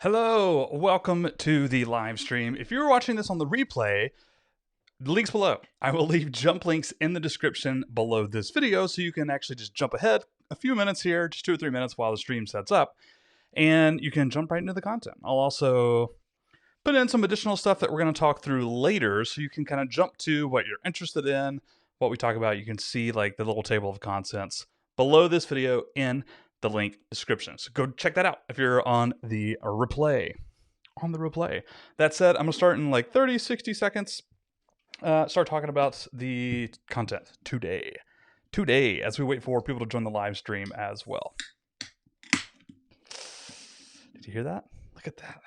Hello, welcome to the live stream. If you're watching this on the replay, the link's below. I will leave jump links in the description below this video so you can actually just jump ahead a few minutes here, just 2 or 3 minutes while the stream sets up, and you can jump right into the content. I'll also put in some additional stuff that we're going to talk through later so you can kind of jump to what you're interested in, what we talk about. You can see like the little table of contents below this video in the link description. So go check that out if you're on the replay. That said, I'm going to start in like 30, 60 seconds. Start talking about the content today. As we wait for people to join the live stream as well. Did you hear that? Look at that.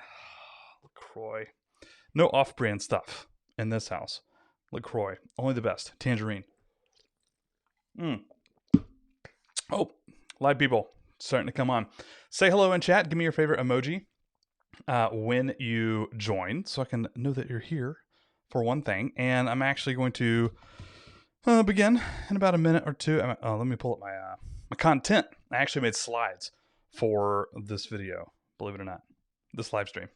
LaCroix. No off-brand stuff in this house. LaCroix. Only the best. Tangerine. Oh, live people starting to come on. Say hello in chat. Give me your favorite emoji when you join so I can know that you're here for one thing. And I'm actually going to begin in about a minute or two. Let me pull up my content. I actually made slides for this video, believe it or not, this live stream.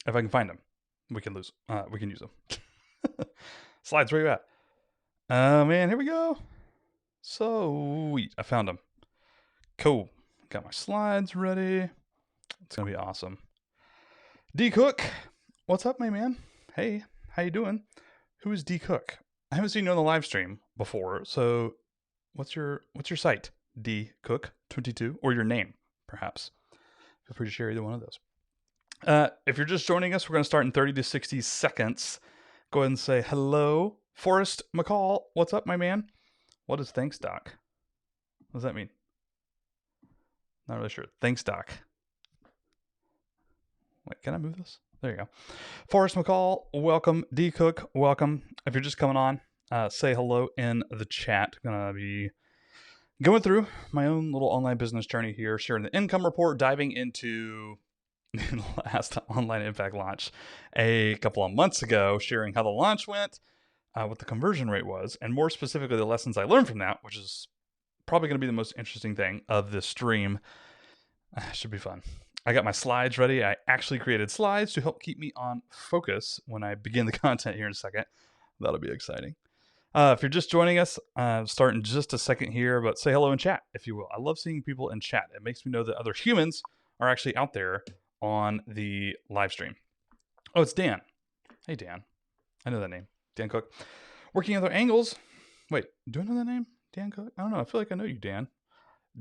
If I can find them, we can use them. Slides, where you at? Man, here we go. Sweet, I found them. Cool. Got my slides ready. It's gonna be awesome. D Cook, what's up, my man? Hey, how you doing? Who is D Cook? I haven't seen you on the live stream before, so what's your site? D Cook 22, or your name, perhaps. Feel free to share either one of those. If you're just joining us, we're going to start in 30 to 60 seconds. Go ahead and say hello. Forrest McCall, what's up, my man? What is thanks, Doc? What does that mean? Not really sure. Thanks, Doc. Wait, can I move this? There you go. Forrest McCall, welcome. D Cook, welcome. If you're just coming on, say hello in the chat. Gonna be going through my own little online business journey here, sharing the income report, diving into the last online impact launch a couple of months ago, sharing how the launch went, what the conversion rate was, and more specifically the lessons I learned from that, which is probably going to be the most interesting thing of this stream. Should be fun. I got my slides ready. I actually created slides to help keep me on focus when I begin the content here in a second. That'll be exciting. If you're just joining us, start in just a second here, but say hello in chat, if you will. I love seeing people in chat. It makes me know that other humans are actually out there on the live stream. Oh, it's Dan. Hey, Dan. I know that name. Dan Cook. Working other angles. Wait, do I know that name? Dan Cook? I don't know. I feel like I know you, Dan.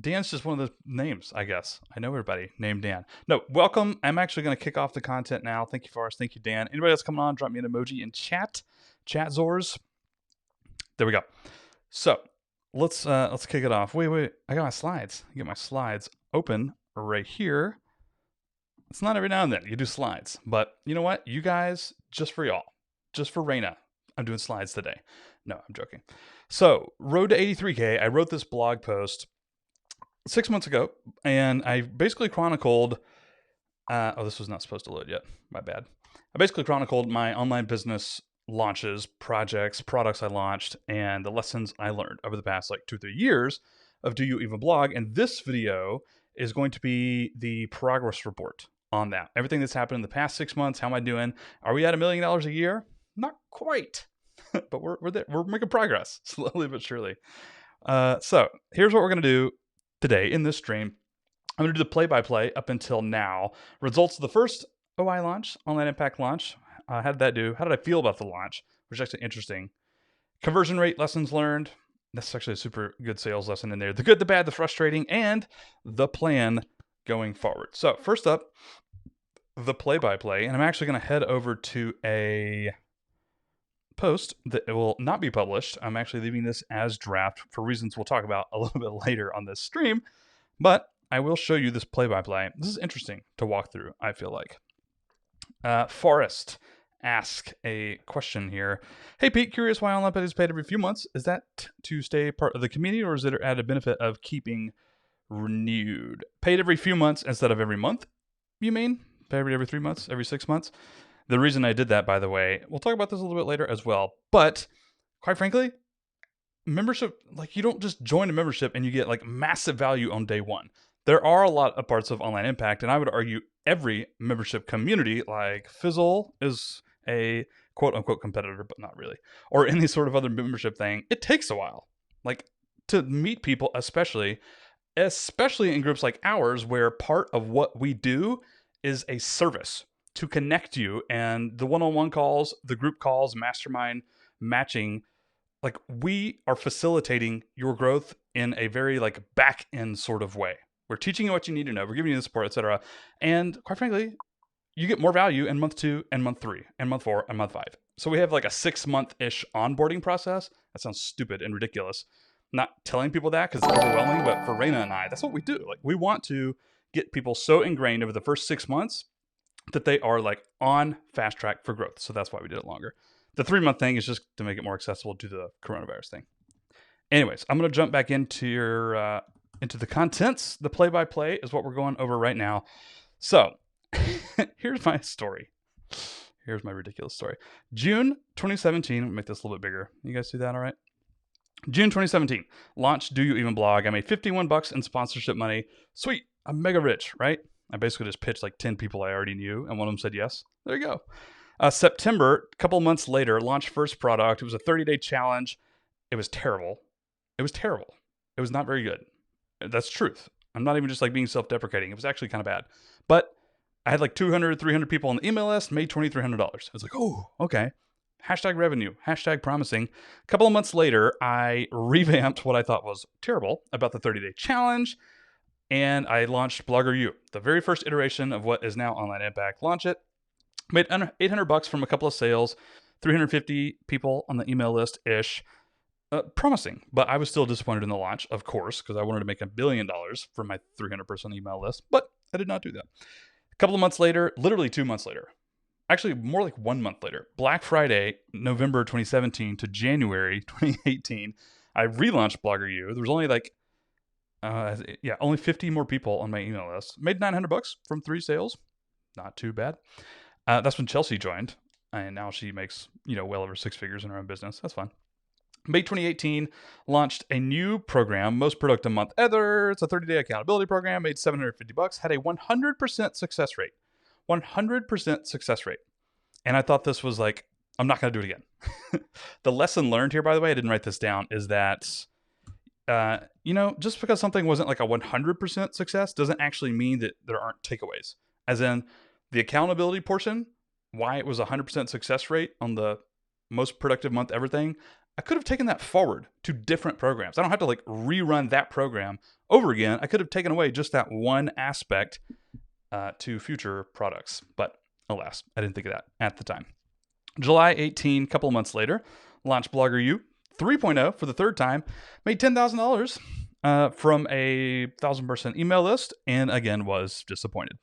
Dan's just one of the names, I guess. I know everybody named Dan. No, welcome. I'm actually going to kick off the content now. Thank you, Forrest. Thank you, Dan. Anybody else coming on, drop me an emoji in chat. Chat Zors. There we go. So let's kick it off. Wait. I got my slides. I get my slides open right here. It's not every now and then you do slides, but you know what? You guys, just for y'all, just for Raina, I'm doing slides today. No, I'm joking. So, Road to 83K, I wrote this blog post 6 months ago, and I basically chronicled, this was not supposed to load yet, my bad. I basically chronicled my online business launches, projects, products I launched, and the lessons I learned over the past like 2-3 years of Do You Even Blog, and this video is going to be the progress report on that. Everything that's happened in the past 6 months, how am I doing? Are we at $1 million a year? Not quite, but we're there. We're making progress, slowly but surely. So here's what we're going to do today in this stream. I'm going to do the play-by-play up until now. Results of the first OI launch, Online Impact launch. How did that do? How did I feel about the launch? Which is actually interesting. Conversion rate, lessons learned. That's actually a super good sales lesson in there. The good, the bad, the frustrating, and the plan going forward. So first up, the play-by-play. And I'm actually going to head over to a post that will not be published. I'm actually leaving this as draft for reasons we'll talk about a little bit later on this stream. But I will show you this play-by-play. This is interesting to walk through, I feel like. Forrest ask a question here. Hey Pete, curious why online is paid every few months. Is that to stay part of the community, or is it at a benefit of keeping renewed? Paid every few months instead of every month, you mean? Paid every 3 months, every 6 months? The reason I did that, by the way, we'll talk about this a little bit later as well, but quite frankly, membership, like you don't just join a membership and you get like massive value on day one. there are a lot of parts of Online Impact, and I would argue every membership community, like Fizzle is a quote-unquote competitor, but not really, or any sort of other membership thing, it takes a while. Like, to meet people, especially in groups like ours, where part of what we do is a service to connect you, and the one-on-one calls, the group calls, mastermind matching, like, we are facilitating your growth in a very like back end sort of way. We're teaching you what you need to know, we're giving you the support, etc. And quite frankly, you get more value in month 2 and month 3 and month 4 and month 5. So we have like a 6-month-ish onboarding process. That sounds stupid and ridiculous. I'm not telling people that because it's overwhelming, but for Raina and I, that's what we do. Like, we want to get people so ingrained over the first 6 months that they are like on fast track for growth. So that's why we did it longer. The 3-month thing is just to make it more accessible to the coronavirus thing. Anyways, I'm going to jump back into into the contents. The play-by-play is what we're going over right now. So here's my story. Here's my ridiculous story. June 2017. I'll make this a little bit bigger. You guys see that all right? June 2017. Launched Do You Even Blog. I made $51 in sponsorship money. Sweet. I'm mega rich, right? I basically just pitched like 10 people I already knew, and one of them said yes. There you go. September, a couple months later, launched first product. It was a 30-day challenge. It was terrible. It was terrible. It was not very good. That's truth. I'm not even just like being self-deprecating. It was actually kind of bad. But I had like 200, 300 people on the email list, made $2,300. I was like, oh, okay. Hashtag revenue, hashtag promising. A couple of months later, I revamped what I thought was terrible about the 30-day challenge, and I launched Blogger U, the very first iteration of what is now Online Impact. Launch it. Made $800 from a couple of sales, 350 people on the email list-ish. Promising, but I was still disappointed in the launch, of course, because I wanted to make $1 billion from my 300-person email list, but I did not do that. A couple of months later, literally 2 months later, actually more like 1 month later, Black Friday, November 2017 to January 2018, I relaunched Blogger U. There was only like, only 50 more people on my email list. Made $900 from 3 sales. Not too bad. That's when Chelsea joined, and now she makes, well over 6 figures in her own business. That's fun. May 2018, launched a new program, Most Productive Month Ever. It's a 30-day accountability program, made $750, had a 100% success rate. 100% success rate. And I thought this was like, I'm not going to do it again. The lesson learned here, by the way, I didn't write this down, is that, just because something wasn't like a 100% success doesn't actually mean that there aren't takeaways. As in, the accountability portion, why it was a 100% success rate on the Most Productive Month Ever thing, I could have taken that forward to different programs. I don't have to like rerun that program over again. I could have taken away just that one aspect to future products. But alas, I didn't think of that at the time. July 18, a couple of months later, launched Blogger U 3.0 for the third time. Made $10,000 from a 1,000-person email list, and again was disappointed.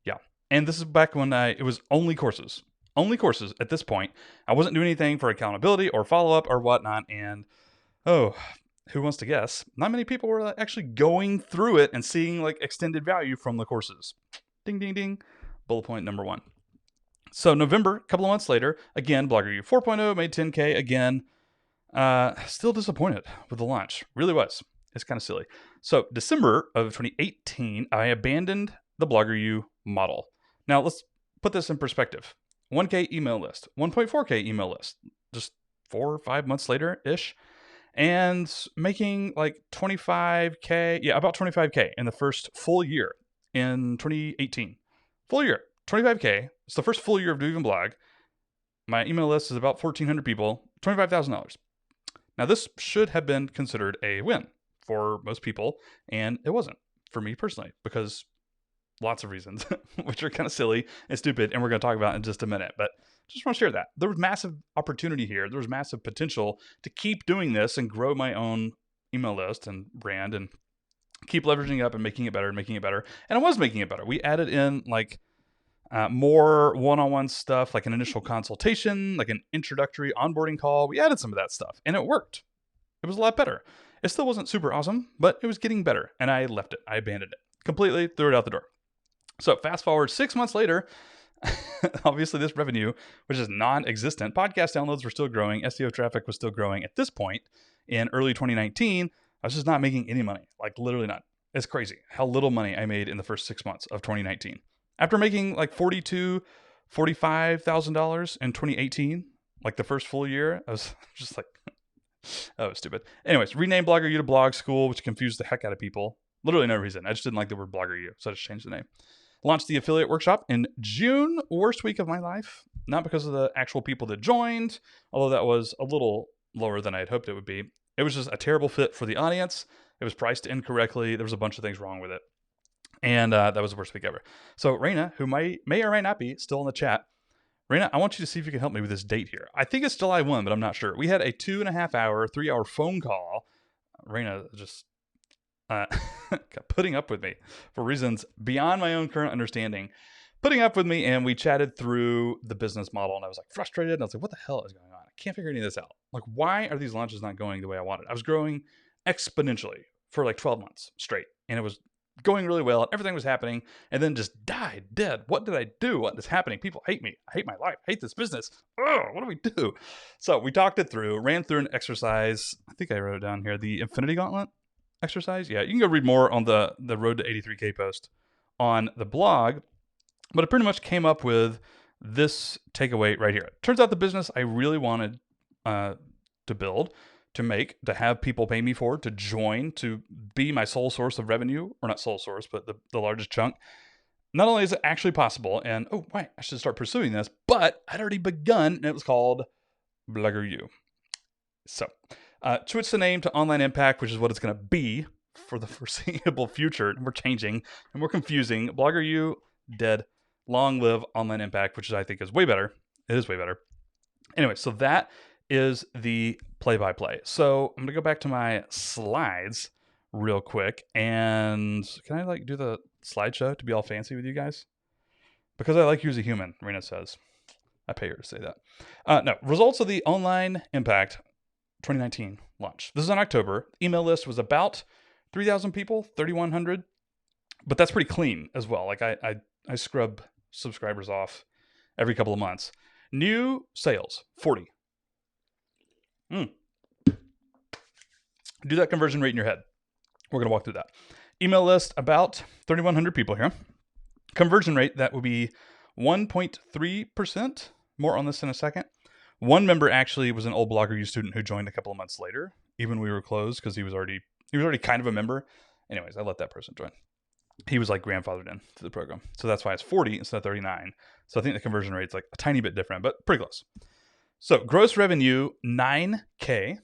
Yeah, and this is back when it was only courses. Only courses at this point. I wasn't doing anything for accountability or follow-up or whatnot. And, who wants to guess? Not many people were actually going through it and seeing like extended value from the courses. Ding, ding, ding. Bullet point number 1. So November, a couple of months later, again, Blogger U 4.0, made $10K again. Still disappointed with the launch. Really was. It's kind of silly. So December of 2018, I abandoned the Blogger U model. Now let's put this in perspective. 1K email list, 1.4K email list, just 4 or 5 months later-ish, and making like 25K, about 25K in the first full year in 2018. Full year, 25K. It's the first full year of Do Even Blog. My email list is about 1,400 people, $25,000. Now, this should have been considered a win for most people, and it wasn't for me personally, because lots of reasons, which are kind of silly and stupid, and we're going to talk about in just a minute. But just want to share that. There was massive opportunity here. There was massive potential to keep doing this and grow my own email list and brand and keep leveraging up and making it better and making it better. And I was making it better. We added in like more one-on-one stuff, like an initial consultation, like an introductory onboarding call. We added some of that stuff, and it worked. It was a lot better. It still wasn't super awesome, but it was getting better, and I left it. I abandoned it completely, threw it out the door. So fast forward 6 months later, obviously this revenue, which is non-existent, podcast downloads were still growing, SEO traffic was still growing. At this point, in early 2019, I was just not making any money, like literally not. It's crazy how little money I made in the first 6 months of 2019. After making like $45,000 in 2018, like the first full year, I was just like, oh, stupid. Anyways, renamed Blogger U to Blog School, which confused the heck out of people. Literally no reason. I just didn't like the word Blogger U, so I just changed the name. Launched the affiliate workshop in June, worst week of my life. Not because of the actual people that joined, although that was a little lower than I had hoped it would be. It was just a terrible fit for the audience. It was priced incorrectly. There was a bunch of things wrong with it. And that was the worst week ever. So Raina, who may or may not be still in the chat, Raina, I want you to see if you can help me with this date here. I think it's July 1, but I'm not sure. We had a 2.5 hour, 3 hour phone call. Raina just putting up with me for reasons beyond my own current understanding. Putting up with me, and we chatted through the business model, and I was like frustrated. And I was like, what the hell is going on? I can't figure any of this out. Like, why are these launches not going the way I wanted? I was growing exponentially for like 12 months straight, and it was going really well. Everything was happening, and then just died dead. What did I do? What is happening? People hate me. I hate my life. I hate this business. Oh, what do we do? So we talked it through, ran through an exercise. I think I wrote it down here, the Infinity Gauntlet exercise. Yeah, you can go read more on the Road to 83K post on the blog. But it pretty much came up with this takeaway right here. Turns out the business I really wanted to build, to make, to have people pay me for, to join, to be my sole source of revenue, or not sole source, but the largest chunk. Not only is it actually possible, and oh, wait, I should start pursuing this, but I'd already begun, and it was called Blogger U. So, switch the name to Online Impact, which is what it's going to be for the foreseeable future. And we're changing, and we're confusing. Blogger U, dead. Long live Online Impact, which I think is way better. It is way better. Anyway, so that is the play-by-play. So I'm going to go back to my slides real quick. And can I like do the slideshow to be all fancy with you guys? Because I like you as a human, Rena says. I pay her to say that. No, results of the Online Impact 2019 launch. This is in October. Email list was about 3,000 people, 3,100. But that's pretty clean as well. Like I scrub subscribers off every couple of months. New sales, 40. Do that conversion rate in your head. We're going to walk through that. Email list, about 3,100 people here. Conversion rate, that would be 1.3%. More on this in a second. One member actually was an old Blogger U student who joined a couple of months later, even we were closed, because he was already kind of a member. Anyways, I let that person join. He was like grandfathered in to the program. So that's why it's 40 instead of 39. So I think the conversion rate's like a tiny bit different, but pretty close. So gross revenue, $9K.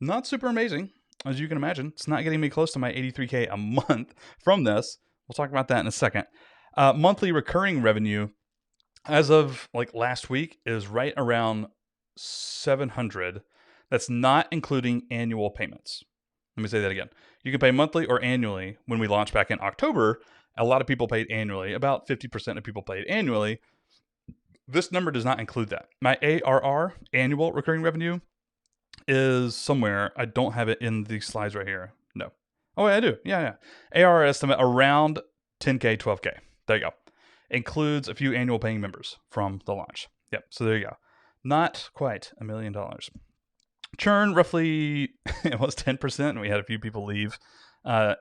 Not super amazing, as you can imagine. It's not getting me close to my $83K a month from this. We'll talk about that in a second. Monthly recurring revenue, as of like last week, is right around 700. That's not including annual payments. Let me say that again. You can pay monthly or annually. When we launched back in October, a lot of people paid annually. About 50% of people paid annually. This number does not include that. My ARR, annual recurring revenue, is somewhere. I don't have it in these slides right here. No. Oh, wait, I do. Yeah. ARR estimate around 10K, 12K. There you go. Includes a few annual paying members from the launch. Yep. So there you go. Not quite $1 million. Churn, roughly, it was 10%, and we had a few people leave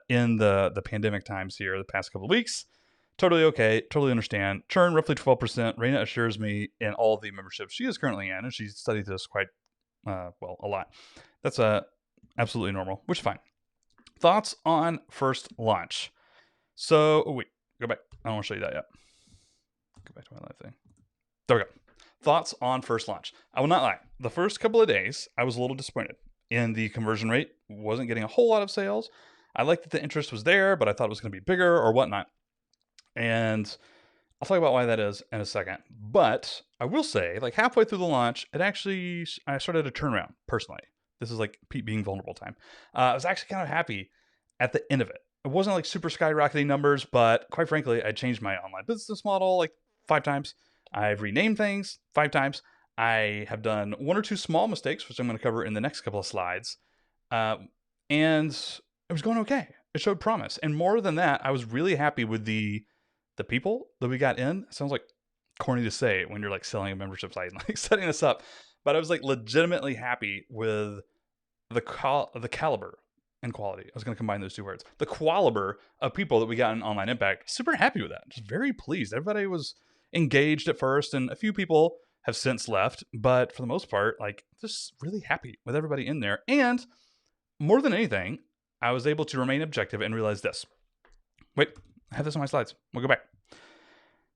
in the pandemic times here the past couple of weeks. Totally okay, totally understand. Churn, roughly 12%. Raina assures me in all the memberships she is currently in, and she studied this quite, a lot. That's absolutely normal, which is fine. Thoughts on first launch. So, wait, go back. I don't want to show you that yet. Go back to my live thing. There we go. Thoughts on first launch. I will not lie. The first couple of days, I was a little disappointed in the conversion rate. Wasn't getting a whole lot of sales. I liked that the interest was there, but I thought it was going to be bigger or whatnot. And I'll talk about why that is in a second. But I will say, like halfway through the launch, I started a turnaround personally. This is like Pete being vulnerable time. I was actually kind of happy at the end of it. It wasn't like super skyrocketing numbers, but quite frankly, I changed my online business model like 5 times. I've renamed things 5 times. I have done 1 or 2 small mistakes, which I'm going to cover in the next couple of slides. And it was going okay. It showed promise. And more than that, I was really happy with the people that we got in. It sounds like corny to say when you're like selling a membership site and like setting this up. But I was like legitimately happy with the caliber and quality. I was going to combine those two words. The qualiber of people that we got in Online Impact, super happy with that. Just very pleased. Everybody was engaged at first, and a few people have since left, but for the most part, like, just really happy with everybody in there. And more than anything, I was able to remain objective and realize this. Wait, I have this on my slides. We'll go back.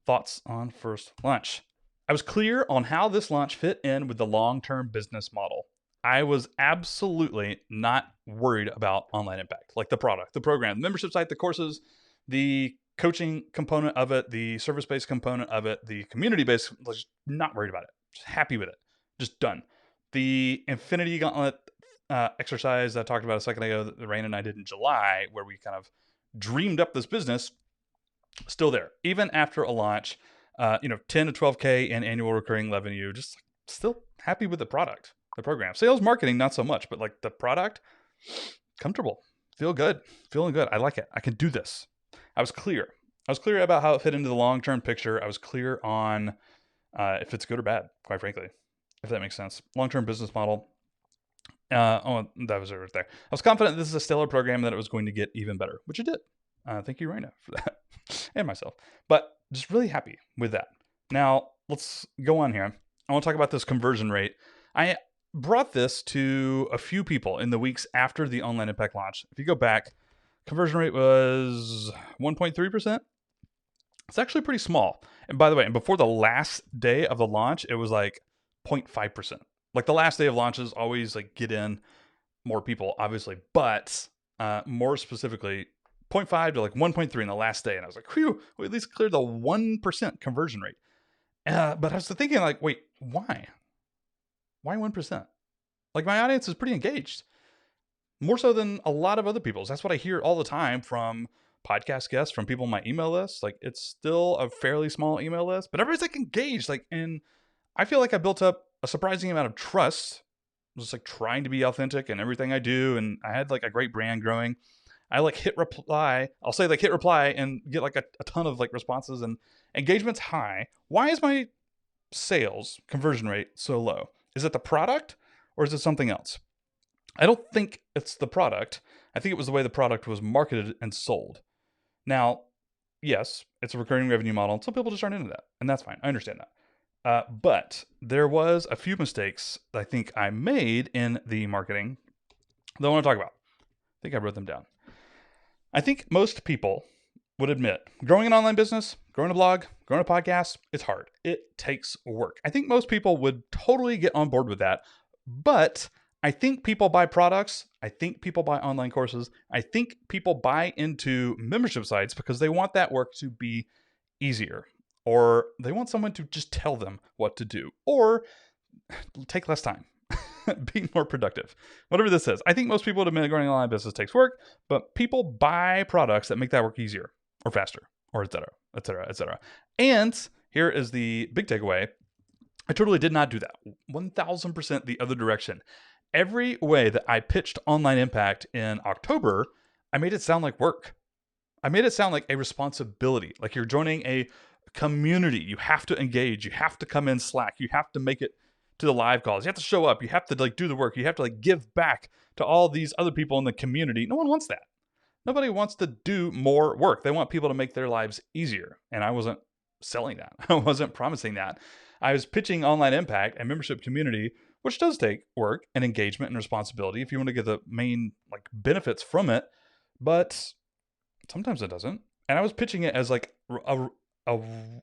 Thoughts on first launch. I was clear on how this launch fit in with the long-term business model. I was absolutely not worried about Online Impact, like the product, the program, the membership site, the courses, the coaching component of it, the service-based component of it, the community-based. Just not worried about it. Just happy with it. Just done. The Infinity Gauntlet exercise that I talked about a second ago that Rain and I did in July, where we kind of dreamed up this business, still there. Even after a launch, 10 to 12K in annual recurring revenue, just still happy with the product. The program. Sales, marketing, not so much, but like the product, comfortable, feeling good. I like it. I can do this. I was clear about how it fit into the long-term picture. I was clear on if it's good or bad, quite frankly, if that makes sense. Long-term business model. That was it right there. I was confident this is a stellar program and that it was going to get even better, which it did. Thank you, Raina, for that, and myself. But just really happy with that. Now, let's go on here. I want to talk about this conversion rate. I brought this to a few people in the weeks after the Online Impact launch. If you go back, conversion rate was 1.3%. It's actually pretty small. And by the way, before the last day of the launch, it was like 0.5%. Like the last day of launches always like get in more people, obviously, but more specifically, 0.5 to like 1.3 in the last day. And I was like, whew, we at least cleared the 1% conversion rate. But I was thinking like, wait, why? Why 1%? Like my audience is pretty engaged. More so than a lot of other people's. That's what I hear all the time from podcast guests, from people on my email list. Like it's still a fairly small email list, but everybody's like engaged. Like, and I feel like I built up a surprising amount of trust. Just like trying to be authentic in everything I do. And I had like a great brand growing. I like hit reply. I'll say like hit reply and get like a ton of like responses and engagement's high. Why is my sales conversion rate so low? Is it the product or is it something else? I don't think it's the product. I think it was the way the product was marketed and sold. Now, yes, it's a recurring revenue model, and some people just aren't into that, and that's fine. I understand that. But there was a few mistakes that I think I made in the marketing that I want to talk about. I think I wrote them down. I think most people would admit growing an online business, growing a blog, growing a podcast, it's hard. It takes work. I think most people would totally get on board with that. But I think people buy products. I think people buy online courses. I think people buy into membership sites because they want that work to be easier, or they want someone to just tell them what to do, or take less time, be more productive. Whatever this is. I think most people would admit growing an online business takes work, but people buy products that make that work easier or faster, or et cetera, et cetera, et cetera. And here is the big takeaway. I totally did not do that. 1000% the other direction. Every way that I pitched Online Impact in October, I made it sound like work. I made it sound like a responsibility, like you're joining a community. You have to engage. You have to come in Slack. You have to make it to the live calls. You have to show up. You have to like do the work. You have to like give back to all these other people in the community. No one wants that. Nobody wants to do more work. They want people to make their lives easier. And I wasn't selling that. I wasn't promising that. I was pitching Online Impact and membership community, which does take work and engagement and responsibility if you want to get the main like benefits from it, but sometimes it doesn't. And I was pitching it as like a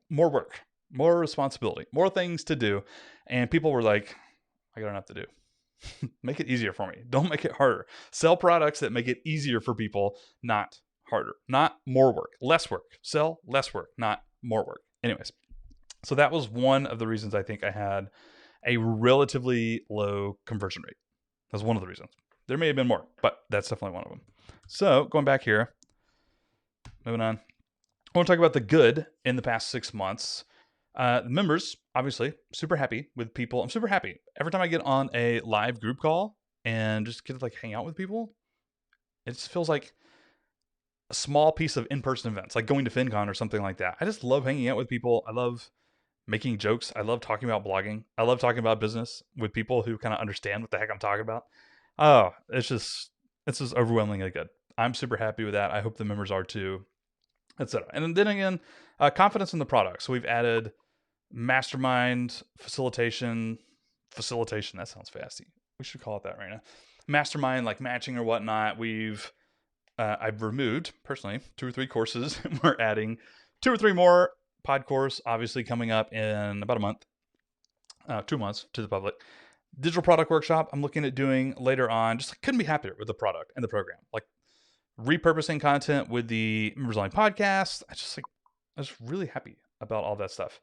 more work, more responsibility, more things to do. And people were like, I got enough to do. Make it easier for me. Don't make it harder. Sell products that make it easier for people, not harder, not more work, less work. Sell less work, not more work. Anyways, so that was one of the reasons I think I had a relatively low conversion rate. That's one of the reasons. There may have been more, but that's definitely one of them. So going back here, moving on. I want to talk about the good in the past 6 months. Members, obviously, super happy with people. I'm super happy. Every time I get on a live group call and just get to like hang out with people, it just feels like a small piece of in-person events, like going to FinCon or something like that. I just love hanging out with people. I love making jokes. I love talking about blogging. I love talking about business with people who kind of understand what the heck I'm talking about. Oh, it's This is overwhelmingly good. I'm super happy with that. I hope the members are too, etc. And then again, confidence in the product. So we've added mastermind facilitation. That sounds fancy. We should call it that right now. Mastermind, like matching or whatnot. I've removed personally 2 or 3 courses. We're adding 2 or 3 more pod course, obviously coming up in about a month, 2 months to the public. Digital product workshop I'm looking at doing later on. Just couldn't be happier with the product and the program. Like repurposing content with the members only podcast. I was really happy about all that stuff.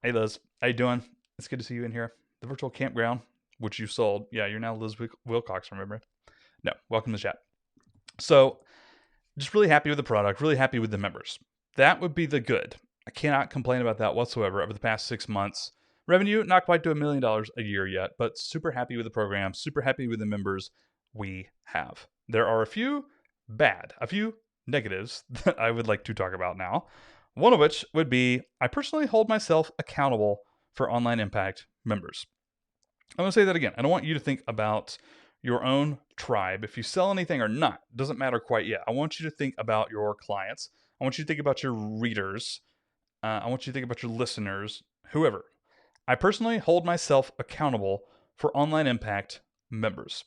Hey Liz, how you doing? It's good to see you in here. The virtual campground, which you sold. Yeah, you're now Liz Wilcox, remember? No, welcome to the chat. So just really happy with the product, really happy with the members. That would be the good. I cannot complain about that whatsoever over the past 6 months. Revenue, not quite to $1 million a year yet, but super happy with the program, super happy with the members we have. There are a few negatives that I would like to talk about now. One of which would be, I personally hold myself accountable for Online Impact members. I'm going to say that again. I don't want you to think about your own tribe. If you sell anything or not, doesn't matter quite yet. I want you to think about your clients. I want you to think about your readers. I want you to think about your listeners, whoever. I personally hold myself accountable for Online Impact members.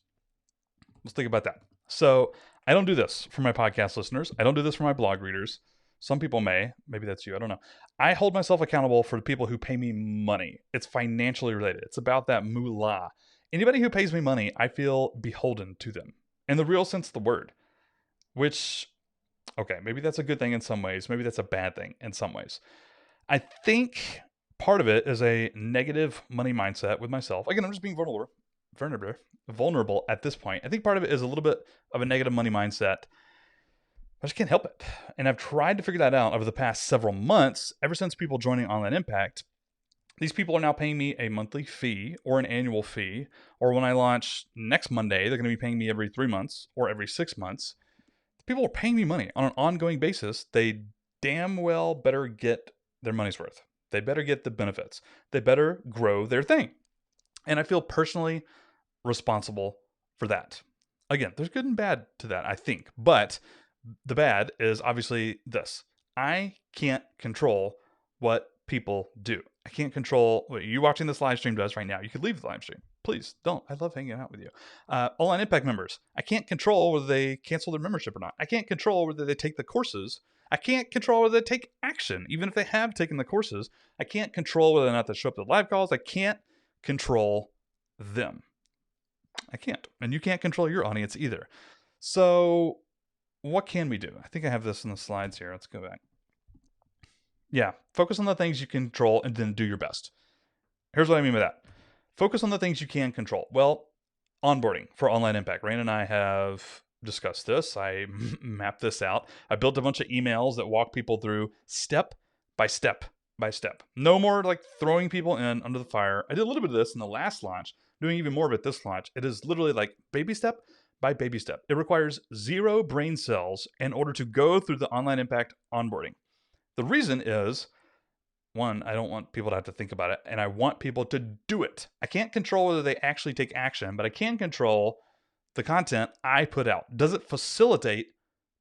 Let's think about that. So I don't do this for my podcast listeners. I don't do this for my blog readers. Some people may. Maybe that's you. I don't know. I hold myself accountable for the people who pay me money. It's financially related. It's about that moolah. Anybody who pays me money, I feel beholden to them in the real sense of the word. Which, okay, maybe that's a good thing in some ways. Maybe that's a bad thing in some ways. I think part of it is a negative money mindset with myself. Again, I'm just being vulnerable at this point. I think part of it is a little bit of a negative money mindset. I just can't help it. And I've tried to figure that out over the past several months, ever since people joining Online Impact. These people are now paying me a monthly fee or an annual fee, or when I launch next Monday, they're going to be paying me every 3 months or every 6 months. People are paying me money on an ongoing basis. They damn well better get their money's worth. They better get the benefits. They better grow their thing. And I feel personally responsible for that. Again, there's good and bad to that, I think. But the bad is obviously this. I can't control what people do. I can't control what you watching this live stream does right now. You could leave the live stream. Please don't. I love hanging out with you. Online Impact members. I can't control whether they cancel their membership or not. I can't control whether they take the courses. I can't control whether they take action. Even if they have taken the courses, I can't control whether or not they show up to live calls. I can't control them. I can't. And you can't control your audience either. So what can we do? I think I have this in the slides here. Let's go back. Yeah, focus on the things you control and then do your best. Here's what I mean by that. Focus on the things you can control. Well, onboarding for Online Impact. Rain and I have discussed this. I mapped this out. I built a bunch of emails that walk people through step by step by step. No more like throwing people in under the fire. I did a little bit of this in the last launch, doing even more of it this launch. It is literally like baby step by baby step. It requires 0 brain cells in order to go through the Online Impact onboarding. The reason is, one, I don't want people to have to think about it, and I want people to do it. I can't control whether they actually take action, but I can control the content I put out. Does it facilitate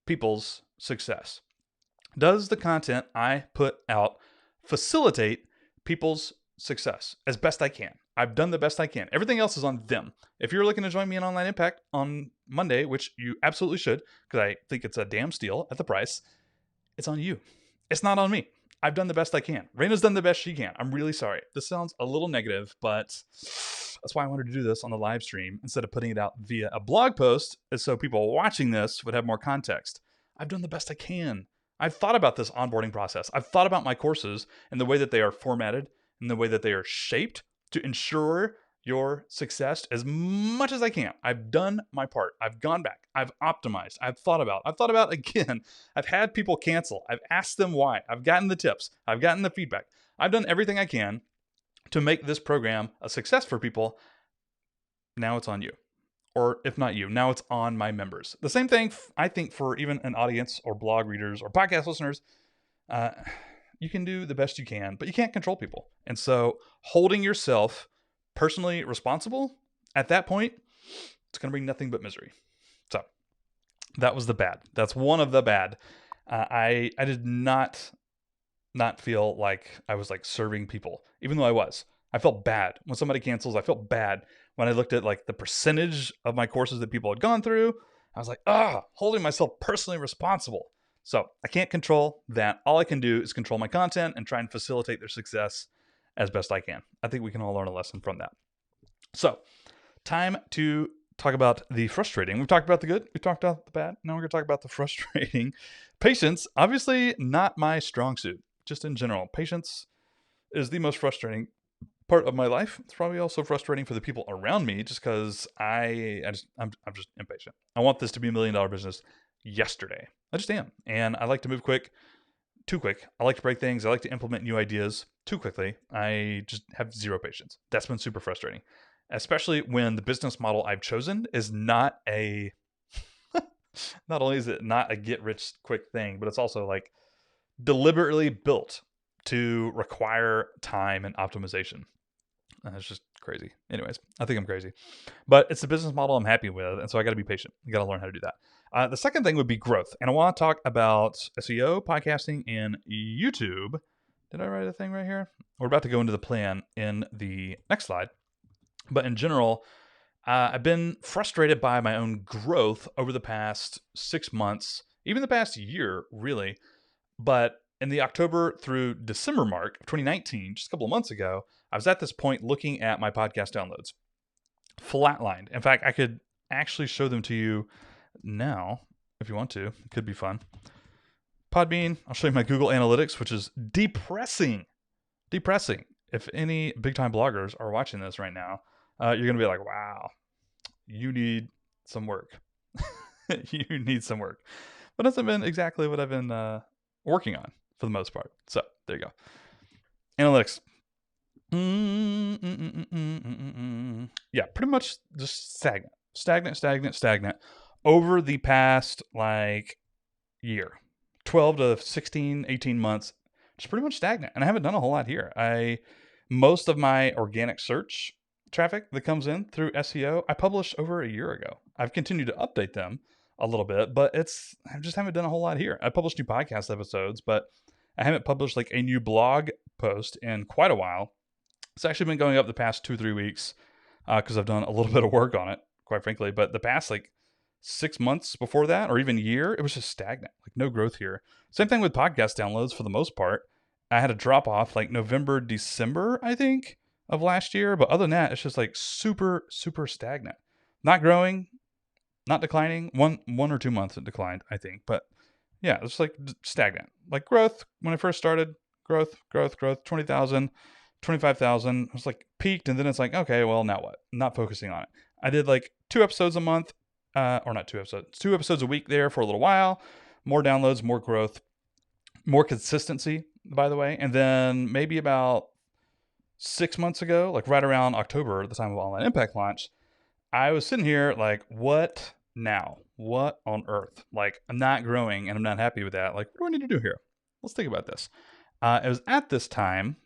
people's success? Does the content I put out facilitate people's success as best I can? I've done the best I can. Everything else is on them. If you're looking to join me in Online Impact on Monday, which you absolutely should, because I think it's a damn steal at the price, it's on you. It's not on me. I've done the best I can. Raina's done the best she can. I'm really sorry. This sounds a little negative, but that's why I wanted to do this on the live stream instead of putting it out via a blog post, so people watching this would have more context. I've done the best I can. I've thought about this onboarding process. I've thought about my courses and the way that they are formatted and the way that they are shaped to ensure your success as much as I can. I've done my part. I've gone back. I've optimized. I've thought about again. I've had people cancel. I've asked them why. I've gotten the tips. I've gotten the feedback. I've done everything I can to make this program a success for people. Now it's on you. Or if not you, now it's on my members. The same thing, I think, for even an audience or blog readers or podcast listeners. You can do the best you can, but you can't control people. And so holding yourself personally responsible, at that point, it's going to bring nothing but misery. So that was the bad. That's one of the bad. I did not feel like I was like serving people, even though I was. I felt bad when somebody cancels. I felt bad when I looked at like the percentage of my courses that people had gone through. I was like, holding myself personally responsible. So I can't control that. All I can do is control my content and try and facilitate their success as best I can. I think we can all learn a lesson from that. So time to talk about the frustrating. We've talked about the good. We talked about the bad. Now we're going to talk about the frustrating. Patience, obviously not my strong suit. Just in general, patience is the most frustrating part of my life. It's probably also frustrating for the people around me, just because I'm just impatient. I want this to be $1 million business yesterday. I just am, and I like to move quick, too quick. I like to break things. I like to implement new ideas too quickly. I just have zero patience. That's been super frustrating, especially when the business model I've chosen is not a. Not only is it not a get rich quick thing, but it's also like deliberately built to require time and optimization. It's just crazy. Anyways, I think I'm crazy, but it's a business model I'm happy with, and so I got to be patient. You got to learn how to do that. The second thing would be growth, and I want to talk about SEO, podcasting, and YouTube. Did I write a thing right here? We're about to go into the plan in the next slide, but in general, I've been frustrated by my own growth over the past 6 months, even the past year, really. But in the October through December mark of 2019, just a couple of months ago, I was at this point looking at my podcast downloads. Flatlined. In fact, I could actually show them to you now if you want to. It could be fun. Podbean, I'll show you my Google Analytics, which is depressing. Depressing. If any big-time bloggers are watching this right now, you're going to be like, wow, you need some work. You need some work. But that's been exactly what I've been working on for the most part. So there you go. Analytics. Yeah, pretty much just stagnant over the past like year, 12 to 16, 18 months, just pretty much stagnant. And I haven't done a whole lot here. Most of my organic search traffic that comes in through SEO, I published over a year ago. I've continued to update them a little bit, but I just haven't done a whole lot here. I published new podcast episodes, but I haven't published like a new blog post in quite a while. It's actually been going up the past 2-3 weeks because I've done a little bit of work on it, quite frankly. But the past like 6 months before that, or even year, it was just stagnant, like no growth here. Same thing with podcast downloads for the most part. I had a drop off like November, December, I think, of last year. But other than that, it's just like super, super stagnant. Not growing, not declining. One or 2 months it declined, I think. But yeah, it's like stagnant. Like growth, when I first started, growth, 20,000. 25,000. I was like peaked, and then it's like, okay, well, now what? I'm not focusing on it. I did like 2 episodes a month, or not 2 episodes, 2 episodes a week there for a little while. More downloads, more growth, more consistency, by the way. And then maybe about 6 months ago, like right around October, the time of Online Impact launch, I was sitting here like, what now? What on earth? Like, I'm not growing and I'm not happy with that. Like, what do I need to do here? Let's think about this. It was at this time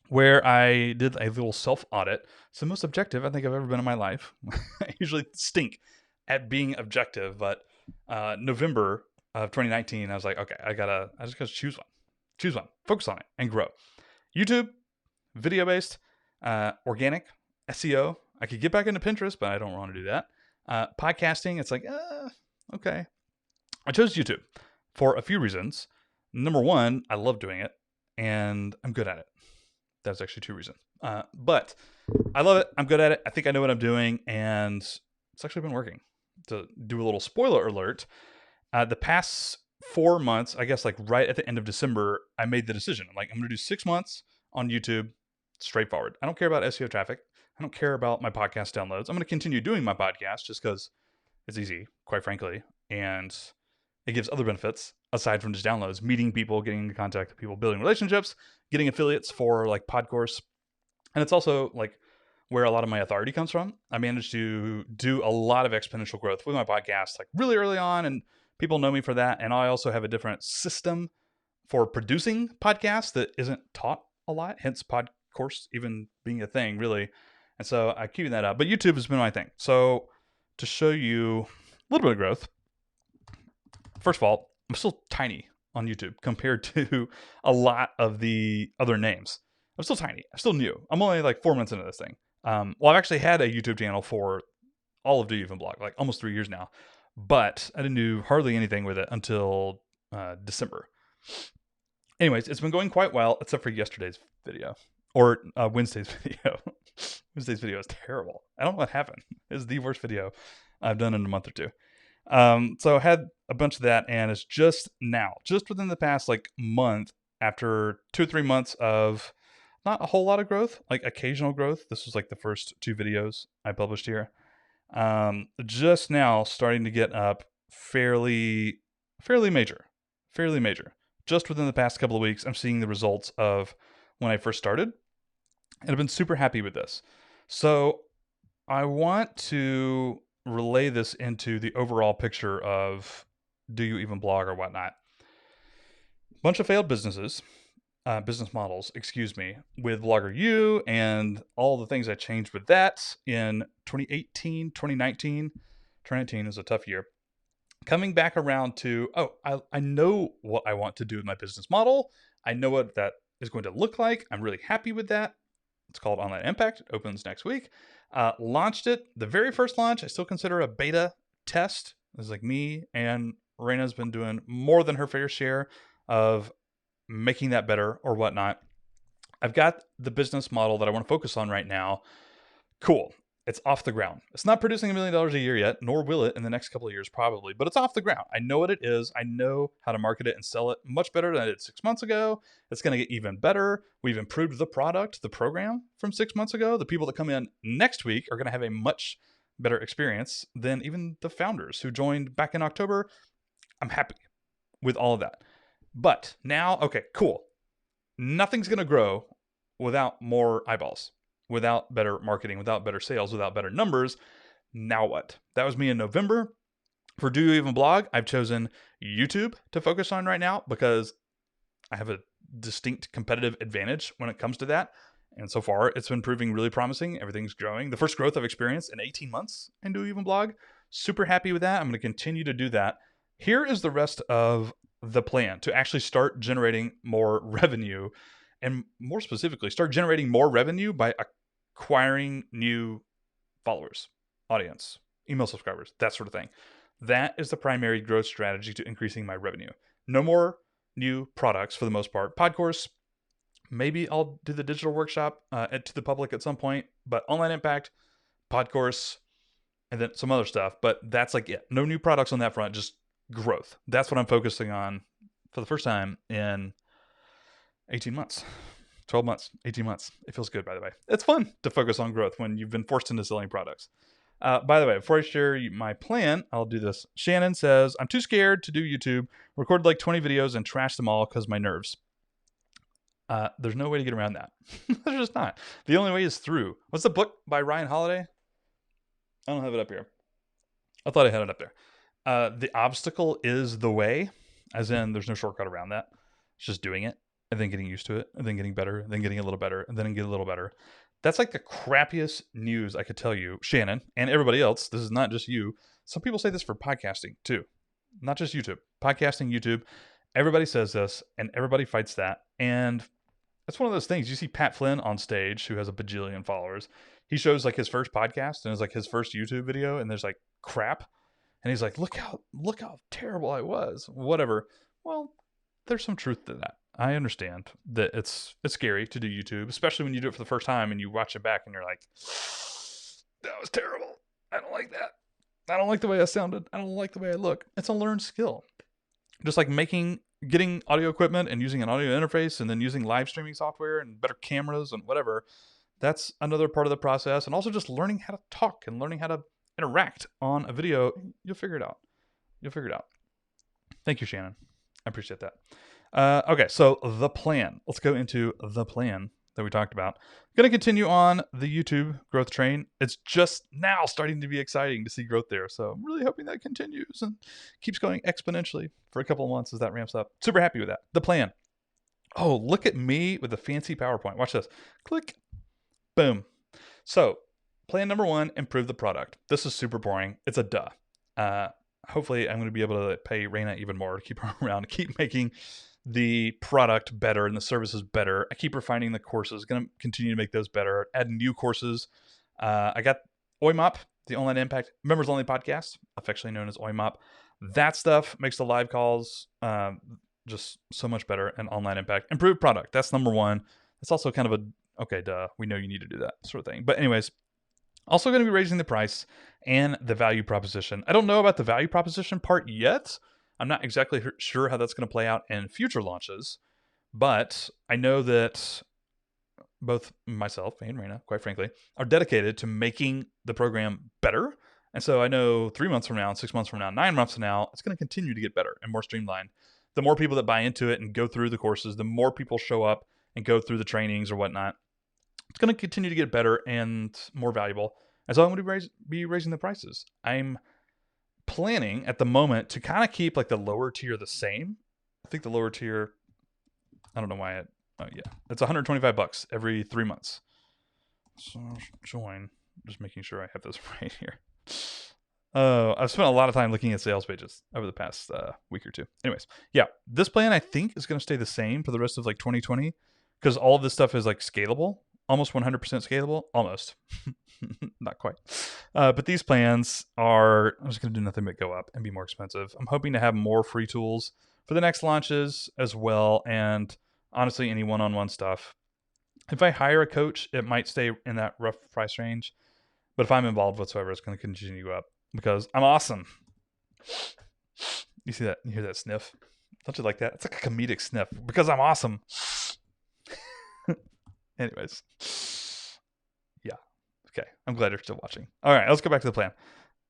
where I did a little self-audit. It's the most objective I think I've ever been in my life. I usually stink at being objective, but November of 2019, I was like, okay, I just gotta choose one, focus on it, and grow. YouTube, video-based, organic, SEO. I could get back into Pinterest, but I don't want to do that. Podcasting, it's like, okay. I chose YouTube for a few reasons. Number one, I love doing it, and I'm good at it. That's actually 2 reasons. But I love it. I'm good at it. I think I know what I'm doing. And it's actually been working. To do a little spoiler alert, the past 4 months, I guess like right at the end of December, I made the decision. I'm like, I'm going to do 6 months on YouTube. Straightforward. I don't care about SEO traffic. I don't care about my podcast downloads. I'm going to continue doing my podcast just because it's easy, quite frankly. And it gives other benefits aside from just downloads, meeting people, getting into contact with people, building relationships, getting affiliates for like Podcourse. And it's also like where a lot of my authority comes from. I managed to do a lot of exponential growth with my podcast, like really early on, and people know me for that. And I also have a different system for producing podcasts that isn't taught a lot, hence Podcourse even being a thing, really. And so I keep that up. But YouTube has been my thing. So to show you little bit of growth. First of all, I'm still tiny on YouTube compared to a lot of the other names. I'm still tiny. I'm still new. I'm only like 4 months into this thing. Well, I've actually had a YouTube channel for all of Do You Even Blog, like almost 3 years now, but I didn't do hardly anything with it until December. Anyways, it's been going quite well, except for yesterday's video or Wednesday's video. Wednesday's video is terrible. I don't know what happened. It's the worst video I've done in a month or two. So I had a bunch of that, and it's just now, just within the past like month, after 2 or 3 months of not a whole lot of growth, like occasional growth. This was like the first 2 videos I published here. Just now starting to get up fairly major. Just within the past couple of weeks, I'm seeing the results of when I first started, and I've been super happy with this. So I want to relay this into the overall picture of Do You Even Blog or whatnot. Bunch of failed business models, with Vlogger U and all the things I changed with that in 2018, 2019. 2019 was a tough year. Coming back around to, I know what I want to do with my business model. I know what that is going to look like. I'm really happy with that. It's called Online Impact. It opens next week. Launched it. The very first launch, I still consider a beta test. It's like me and Raina's been doing more than her fair share of making that better or whatnot. I've got the business model that I want to focus on right now. Cool. It's off the ground. It's not producing $1 million a year yet, nor will it in the next couple of years probably, but it's off the ground. I know what it is. I know how to market it and sell it much better than I did 6 months ago. It's going to get even better. We've improved the product, the program from 6 months ago. The people that come in next week are going to have a much better experience than even the founders who joined back in October. I'm happy with all of that. But now, okay, cool. Nothing's going to grow without more eyeballs, without better marketing, without better sales, without better numbers. Now what? That was me in November. For Do You Even Blog, I've chosen YouTube to focus on right now because I have a distinct competitive advantage when it comes to that. And so far, it's been proving really promising. Everything's growing. The first growth I've experienced in 18 months in Do You Even Blog. Super happy with that. I'm going to continue to do that. Here is the rest of the plan to actually start generating more revenue, and more specifically, start generating more revenue by acquiring new followers, audience, email subscribers, that sort of thing. That is the primary growth strategy to increasing my revenue. No more new products for the most part. Podcourse, maybe I'll do the digital workshop to the public at some point, but Online Impact, Podcourse, and then some other stuff. But that's like it. No new products on that front, just growth. That's what I'm focusing on for the first time in 18 months. 12 months, 18 months. It feels good, by the way. It's fun to focus on growth when you've been forced into selling products. By the way, before I share my plan, I'll do this. Shannon says, I'm too scared to do YouTube, recorded like 20 videos and trash them all because my nerves. There's no way to get around that. There's just not. The only way is through. What's the book by Ryan Holiday? I don't have it up here. I thought I had it up there. The obstacle is the way, as in there's no shortcut around that. It's just doing it and then getting used to it and then getting better and then getting a little better and then getting a little better. That's like the crappiest news I could tell you, Shannon, and everybody else. This is not just you. Some people say this for podcasting too, not just YouTube. Podcasting, YouTube, everybody says this and everybody fights that. And it's one of those things. You see Pat Flynn on stage, who has a bajillion followers. He shows like his first podcast and it's like his first YouTube video, and there's like crap. And he's like, look how terrible I was. Whatever. Well, there's some truth to that. I understand that it's scary to do YouTube, especially when you do it for the first time and you watch it back and you're like, that was terrible. I don't like that. I don't like the way I sounded. I don't like the way I look. It's a learned skill. Just like getting audio equipment and using an audio interface and then using live streaming software and better cameras and whatever. That's another part of the process. And also just learning how to talk and learning how to interact on a video. You'll figure it out. Thank you, Shannon. I appreciate that. Okay, so the plan. Let's go into the plan that we talked about. I'm going to continue on the YouTube growth train. It's just now starting to be exciting to see growth there. So I'm really hoping that continues and keeps going exponentially for a couple of months as that ramps up. Super happy with that. The plan. Oh, look at me with a fancy PowerPoint. Watch this. Click. Boom. So plan number 1, improve the product. This is super boring. It's a duh. hopefully I'm going to be able to pay Raina even more to keep her around, to keep making the product better and the services better. I keep refining the courses, going to continue to make those better, add new courses. I got OIMOP, the Online Impact Members Only Podcast, affectionately known as OIMOP. That stuff makes the live calls just so much better, and online impact. Improved product, that's number one. It's also kind of a, okay, duh, we know you need to do that sort of thing. But anyways, also going to be raising the price and the value proposition. I don't know about the value proposition part yet. I'm not exactly sure how that's going to play out in future launches, but I know that both myself and Raina, quite frankly, are dedicated to making the program better. And so I know 3 months from now, 6 months from now, 9 months from now, it's going to continue to get better and more streamlined. The more people that buy into it and go through the courses, the more people show up and go through the trainings or whatnot, it's going to continue to get better and more valuable. And so I'm going to be raising the prices. I'm planning at the moment to kind of keep like the lower tier the same. I think the lower tier, I don't know why it's $125 every 3 months. So join, just making sure I have this right here. I've spent a lot of time looking at sales pages over the past week or two. Anyways, yeah, this plan I think is going to stay the same for the rest of like 2020 because all of this stuff is like scalable, almost 100% scalable, almost. Not quite. But these plans are just going to do nothing but go up and be more expensive. I'm hoping to have more free tools for the next launches as well. And honestly, any one-on-one stuff. If I hire a coach, it might stay in that rough price range. But if I'm involved whatsoever, it's going to continue to go up because I'm awesome. You see that? You hear that sniff? Don't you like that? It's like a comedic sniff because I'm awesome. Anyways. Okay, I'm glad you're still watching. All right, let's go back to the plan.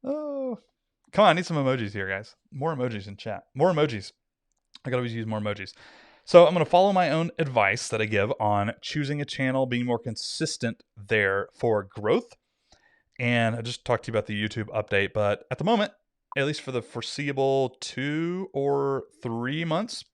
Oh, come on, I need some emojis here, guys. More emojis in chat. More emojis. I gotta always use more emojis. So I'm going to follow my own advice that I give on choosing a channel, being more consistent there for growth. And I just talked to you about the YouTube update, but at the moment, at least for the foreseeable 2 or 3 months,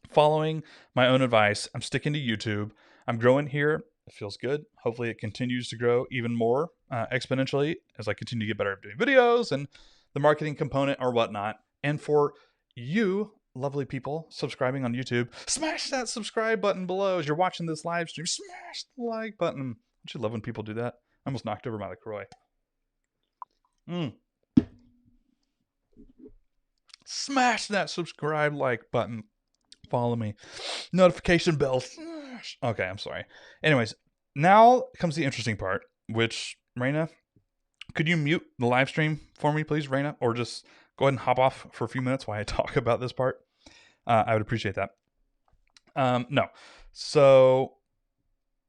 following my own advice, I'm sticking to YouTube. I'm growing here. It feels good. Hopefully it continues to grow even more exponentially as I continue to get better at doing videos and the marketing component or whatnot. And for you, lovely people subscribing on YouTube, smash that subscribe button below as you're watching this live stream. Smash the like button. Don't you love when people do that? I almost knocked over my LaCroix. Smash that subscribe like button. Follow me. Notification bell. Okay, I'm sorry. Anyways, now comes the interesting part, which, Raina, could you mute the live stream for me, please, Raina? Or just go ahead and hop off for a few minutes while I talk about this part. I would appreciate that. No. So,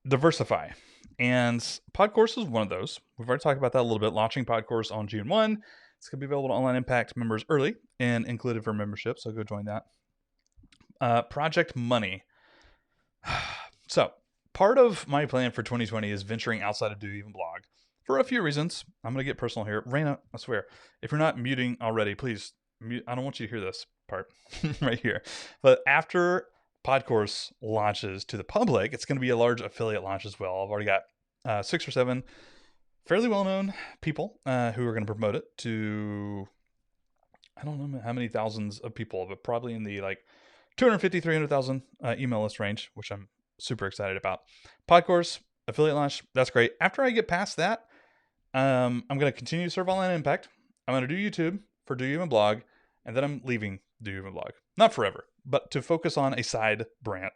diversify. And PodCourse is one of those. We've already talked about that a little bit. Launching PodCourse on June 1. It's going to be available to Online Impact members early and included for membership, so go join that. Project Money. So, part of my plan for 2020 is venturing outside of DYEB blog for a few reasons. I'm going to get personal here. Raina, I swear, if you're not muting already, please mute. I don't want you to hear this part right here. But after PodCourse launches to the public, it's going to be a large affiliate launch as well. I've already got 6 or 7 fairly well-known people who are going to promote it to, I don't know how many thousands of people, but probably in the like 250, 300,000 email list range, which I'm super excited about. PodCourse, affiliate launch, that's great. After I get past that, I'm going to continue to serve Online Impact. I'm going to do YouTube for DYEB blog, and then I'm leaving DYEB blog. Not forever, but to focus on a side brand.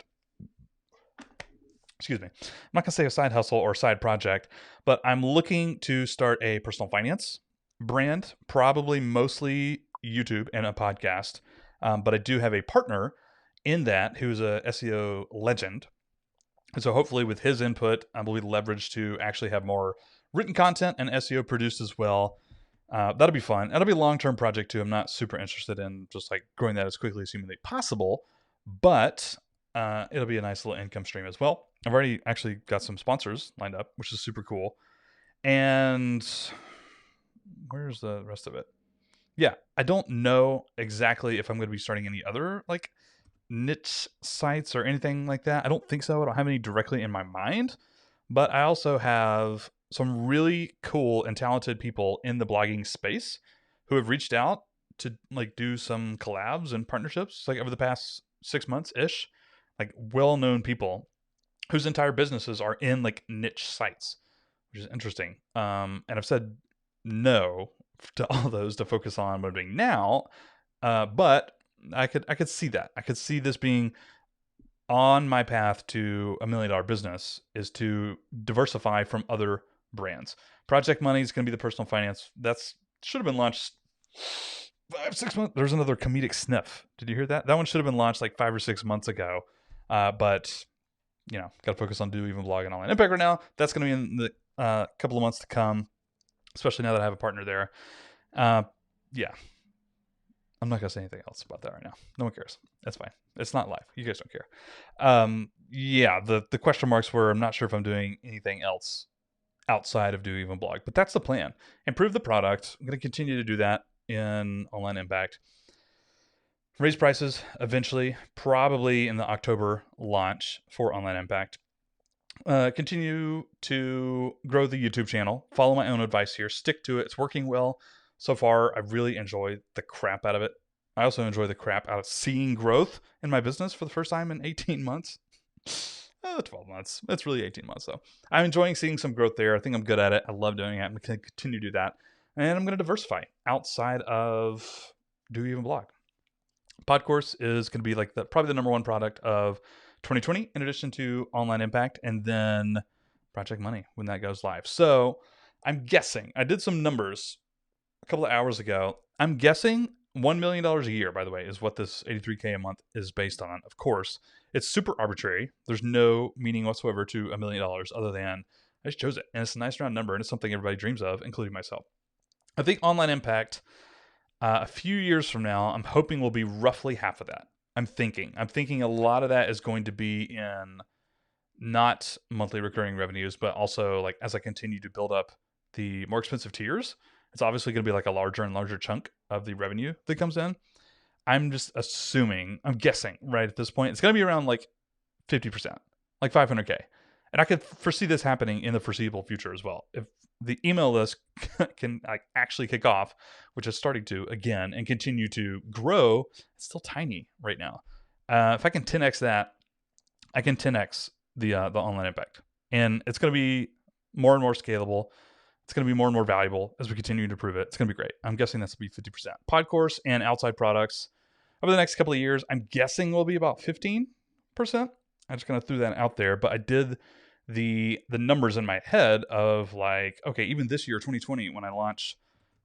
Excuse me. I'm not going to say a side hustle or side project, but I'm looking to start a personal finance brand, probably mostly YouTube and a podcast. But I do have a partner in that who's a SEO legend. And so hopefully with his input, I will be leveraged to actually have more written content and SEO produced as well. That'll be fun. That'll be a long-term project too. I'm not super interested in just like growing that as quickly as humanly possible, but it'll be a nice little income stream as well. I've already actually got some sponsors lined up, which is super cool. And where's the rest of it? Yeah, I don't know exactly if I'm going to be starting any other like niche sites or anything like that. I don't think so. I don't have any directly in my mind, but I also have some really cool and talented people in the blogging space who have reached out to like do some collabs and partnerships like over the past 6 months ish, like well-known people whose entire businesses are in like niche sites, which is interesting. And I've said no to all those to focus on what I'm doing now. But I could see that. I could see this being on my path to $1 million business is to diversify from other brands. Project Money is going to be the personal finance. That's should have been launched 5-6 months. There's another comedic sniff. Did you hear that? That one should have been launched like 5 or 6 months ago. But you know, got to focus on Do Even Blog and Online Impact right now. That's going to be in the couple of months to come, especially now that I have a partner there. Yeah. I'm not going to say anything else about that right now. No one cares. That's fine. It's not live. You guys don't care. Yeah, the question marks were, I'm not sure if I'm doing anything else outside of Do Even Blog, but that's the plan. Improve the product. I'm going to continue to do that in Online Impact. Raise prices eventually, probably in the October launch for Online Impact. Continue to grow the YouTube channel. Follow my own advice here. Stick to it. It's working well so far. I really enjoy the crap out of it. I also enjoy the crap out of seeing growth in my business for the first time in 18 months. 12 months. It's really 18 months, though. I'm enjoying seeing some growth there. I think I'm good at it. I love doing it. I'm going to continue to do that. And I'm going to diversify outside of Do Even Blog. Podcourse is going to be like probably the number one product of 2020, in addition to Online Impact, and then Project Money when that goes live. So I'm guessing, I did some numbers a couple of hours ago. I'm guessing $1 million a year, by the way, is what this $83K a month is based on. Of course, it's super arbitrary. There's no meaning whatsoever to $1 million other than I just chose it. And it's a nice round number, and it's something everybody dreams of, including myself. I think Online Impact, a few years from now, I'm hoping will be roughly half of that. I'm thinking a lot of that is going to be in not monthly recurring revenues, but also like as I continue to build up the more expensive tiers, it's obviously going to be like a larger and larger chunk of the revenue that comes in. I'm just assuming, I'm guessing right at this point, it's going to be around like 50%, like 500K. And I could foresee this happening in the foreseeable future as well. If the email list can like actually kick off, which is starting to again, and continue to grow, it's still tiny right now. If I can 10x that, I can 10x the Online Impact, and it's going to be more and more scalable. It's going to be more and more valuable as we continue to improve it. It's going to be great. I'm guessing that's going to be 50%. Podcourse and outside products over the next couple of years, I'm guessing will be about 15%. I just kind of threw that out there, but I did the numbers in my head of like, okay, even this year, 2020, when I launch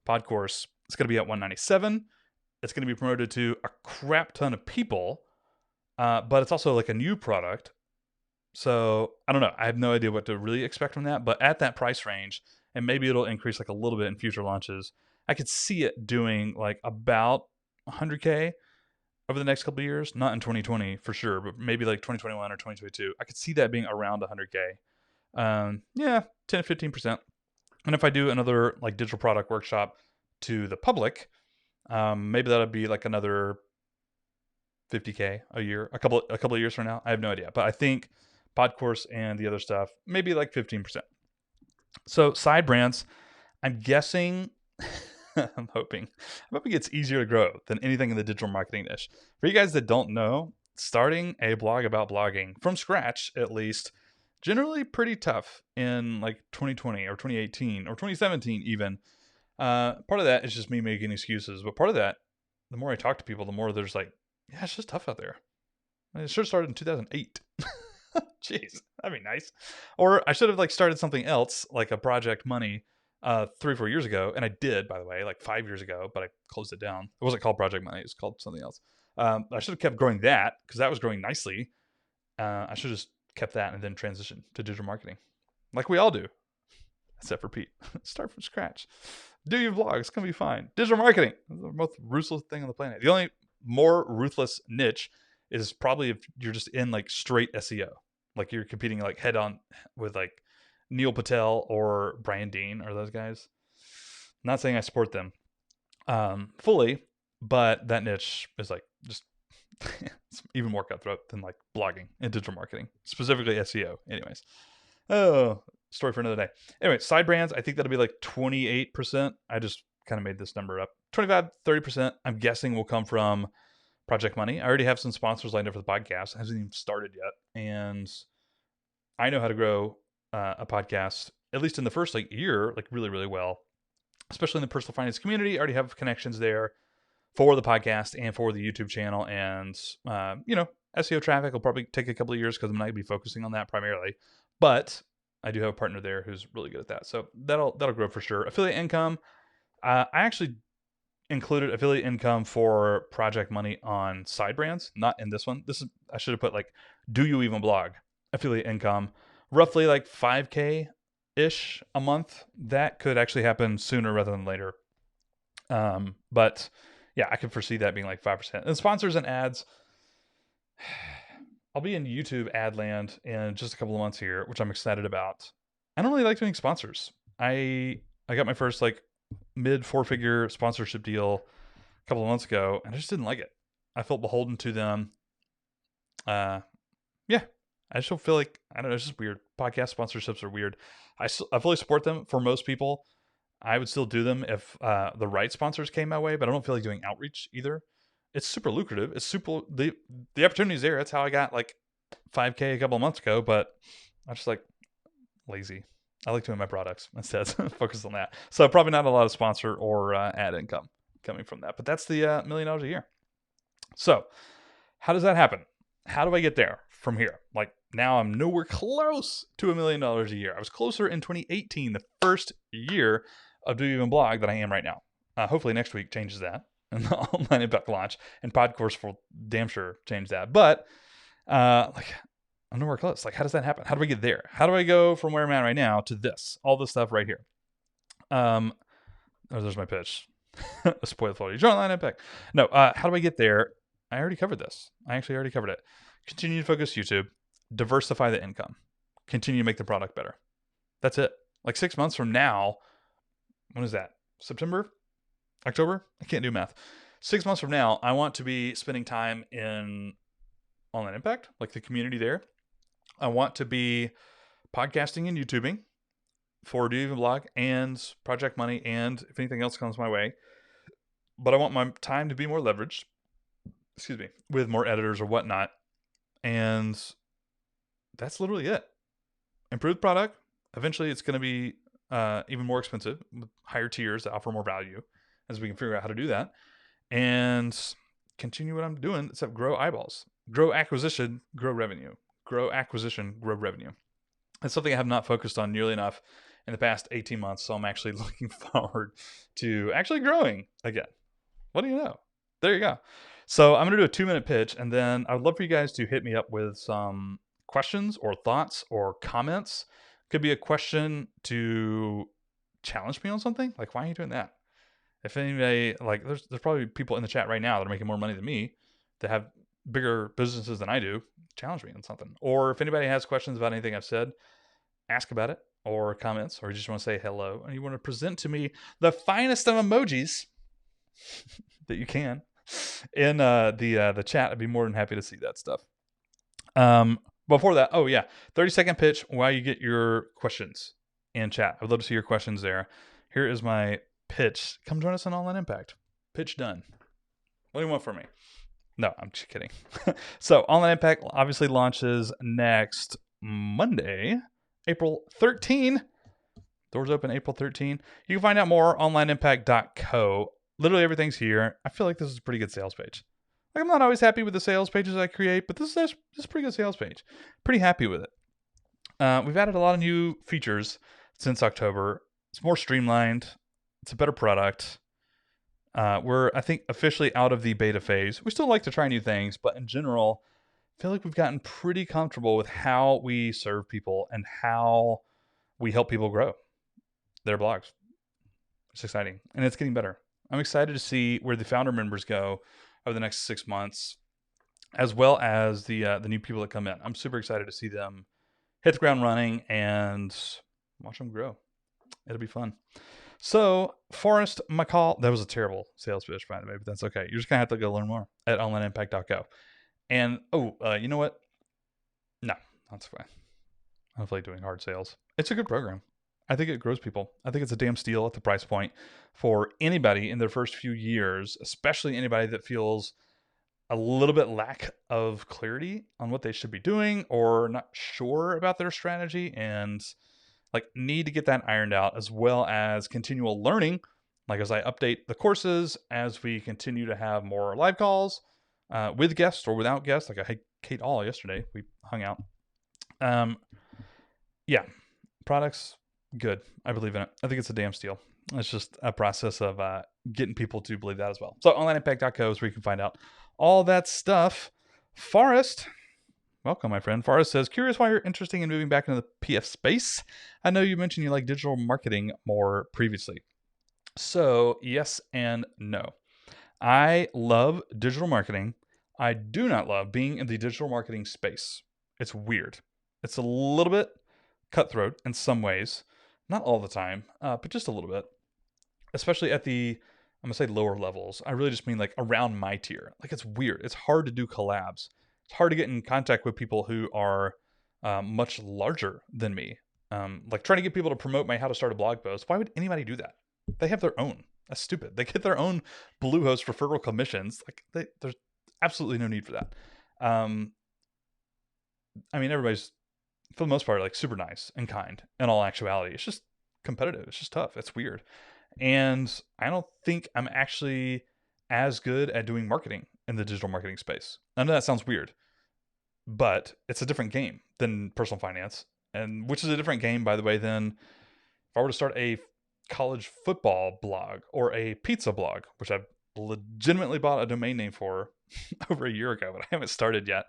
Podcourse, it's going to be at 197. It's going to be promoted to a crap ton of people, but it's also like a new product. So I don't know. I have no idea what to really expect from that, but at that price range, and maybe it'll increase like a little bit in future launches, I could see it doing like about 100K over the next couple of years. Not in 2020 for sure, but maybe like 2021 or 2022. I could see that being around 100K. Yeah, 10 to 15%. And if I do another like digital product workshop to the public, maybe that'll be like another 50K a year, a couple of years from now. I have no idea, but I think Podcourse and the other stuff, maybe like 15%. So side brands, I'm guessing, I'm hoping it's easier to grow than anything in the digital marketing niche. For you guys that don't know, starting a blog about blogging from scratch, at least, generally pretty tough in like 2020 or 2018 or 2017 even. Part of that is just me making excuses, but part of that, the more I talk to people, the more there's like, yeah, it's just tough out there. It should have started in 2008. Jeez, that'd be nice. Or I should have like started something else, like a Project Money, 3 or 4 years ago. And I did, by the way, like 5 years ago, but I closed it down. It wasn't called Project Money. It was called something else. I should have kept growing that because that was growing nicely. I should have just kept that and then transitioned to digital marketing like we all do, except for Pete. Start from scratch. Do your vlog. It's going to be fine. Digital marketing is the most ruthless thing on the planet. The only more ruthless niche is probably if you're just in like straight SEO, like you're competing like head on with like Neil Patel or Brian Dean or those guys. Not saying I support them fully, but that niche is like just it's even more cutthroat than like blogging and digital marketing, specifically SEO. Anyways, story for another day. Anyway, side brands, I think that'll be like 28%. I just kind of made this number up 25, 30%, I'm guessing, will come from Project Money. I already have some sponsors lined up for the podcast. It hasn't even started yet. And I know how to grow a podcast, at least in the first year, really, really well, especially in the personal finance community. I already have connections there for the podcast and for the YouTube channel. And, SEO traffic will probably take a couple of years because I'm not going to be focusing on that primarily. But I do have a partner there who's really good at that. So that'll grow for sure. Affiliate income. I actually included affiliate income for Project Money on side brands, not in this one. I should have put do you even blog affiliate income, roughly $5K ish a month. That could actually happen sooner rather than later. But yeah, I could foresee that being 5%. And sponsors and ads, I'll be in YouTube ad land in just a couple of months here, which I'm excited about. I don't really like doing sponsors. I got my first mid 4-figure sponsorship deal a couple of months ago, and I just didn't like it. I felt beholden to them. Yeah, I just don't feel I don't know, it's just weird. Podcast sponsorships are weird. I fully support them for most people. I would still do them if the right sponsors came my way, but I don't feel like doing outreach either. It's super lucrative. It's super, the opportunity's there. That's how I got $5K a couple of months ago, but I just lazy. I like doing my products instead. Focus on that. So probably not a lot of sponsor or ad income coming from that, but that's the $1 million a year. So how does that happen? How do I get there from here? Now I'm nowhere close to $1 million a year. I was closer in 2018, the first year of Do You Even Blog, than I am right now. Hopefully next week changes that, and the online impact launch and PodCourse will damn sure change that. But I'm nowhere close. How does that happen? How do I get there? How do I go from where I'm at right now to this? All this stuff right here. There's my pitch. Spoil for you. Join online impact. No, how do I get there? I already covered this. I actually already covered it. Continue to focus YouTube. Diversify the income. Continue to make the product better. That's it. 6 months from now, when is that? September? October? I can't do math. 6 months from now, I want to be spending time in online impact, the community there. I want to be podcasting and YouTubing for Do You Even Blog and Project Money and if anything else comes my way. But I want my time to be more leveraged, with more editors or whatnot. And that's literally it. Improved product. Eventually it's going to be even more expensive with higher tiers that offer more value as we can figure out how to do that. And continue what I'm doing, except grow eyeballs. Grow acquisition, grow revenue. Grow acquisition, grow revenue. That's something I have not focused on nearly enough in the past 18 months. So I'm actually looking forward to actually growing again. What do you know? There you go. So I'm going to do a 2-minute pitch, and then I would love for you guys to hit me up with some questions or thoughts or comments. Could be a question to challenge me on something. Why are you doing that? If anybody, there's probably people in the chat right now that are making more money than me that have bigger businesses than I do. Challenge me on something. Or if anybody has questions about anything I've said, ask about it, or comments, or you just want to say hello and you want to present to me the finest of emojis that you can in the chat. I'd be more than happy to see that stuff. Before that, 30-second pitch while you get your questions in chat. I would love to see your questions there. Here is my pitch. Come join us on Online Impact. Pitch done. What do you want from me? No, I'm just kidding. So Online Impact obviously launches next Monday, April 13. Doors open April 13. You can find out more onlineimpact.co. Literally everything's here. I feel like this is a pretty good sales page. I'm not always happy with the sales pages I create, but this is a pretty good sales page. Pretty happy with it. We've added a lot of new features since October. It's more streamlined. It's a better product. We're, I think, officially out of the beta phase. We still like to try new things, but in general, I feel like we've gotten pretty comfortable with how we serve people and how we help people grow their blogs. It's exciting, and it's getting better. I'm excited to see where the founder members go over the next 6 months, as well as the new people that come in. I'm super excited to see them hit the ground running and watch them grow. It'll be fun. So, Forrest McCall, that was a terrible sales pitch, by the way, but that's okay. You're just going to have to go learn more at onlineimpact.co. And, you know what? No, that's fine. I don't feel like doing hard sales. It's a good program. I think it grows people. I think it's a damn steal at the price point for anybody in their first few years, especially anybody that feels a little bit lack of clarity on what they should be doing or not sure about their strategy and like need to get that ironed out, as well as continual learning. Like as I update the courses, as we continue to have more live calls with guests or without guests. Like I had Kate All yesterday. We hung out. Yeah, products, good. I believe in it. I think it's a damn steal. It's just a process of getting people to believe that as well. So onlineimpact.co is where you can find out all that stuff. Forrest, welcome, my friend. Forrest says, curious why you're interested in moving back into the PF space. I know you mentioned you like digital marketing more previously. So yes and no. I love digital marketing. I do not love being in the digital marketing space. It's weird. It's a little bit cutthroat in some ways. Not all the time, but just a little bit. Especially at the, I'm going to say lower levels. I really just mean like around my tier. Like it's weird. It's hard to do collabs. It's hard to get in contact with people who are much larger than me. Like trying to get people to promote my how to start a blog post. Why would anybody do that? They have their own. That's stupid. They get their own Bluehost referral commissions. Like there's absolutely no need for that. I mean, everybody's for the most part like super nice and kind in all actuality. It's just competitive. It's just tough. It's weird. And I don't think I'm actually as good at doing marketing in the digital marketing space. I know that sounds weird, but it's a different game than personal finance, and which is a different game, by the way, than if I were to start a college football blog or a pizza blog, which I've legitimately bought a domain name for over a year ago, but I haven't started yet.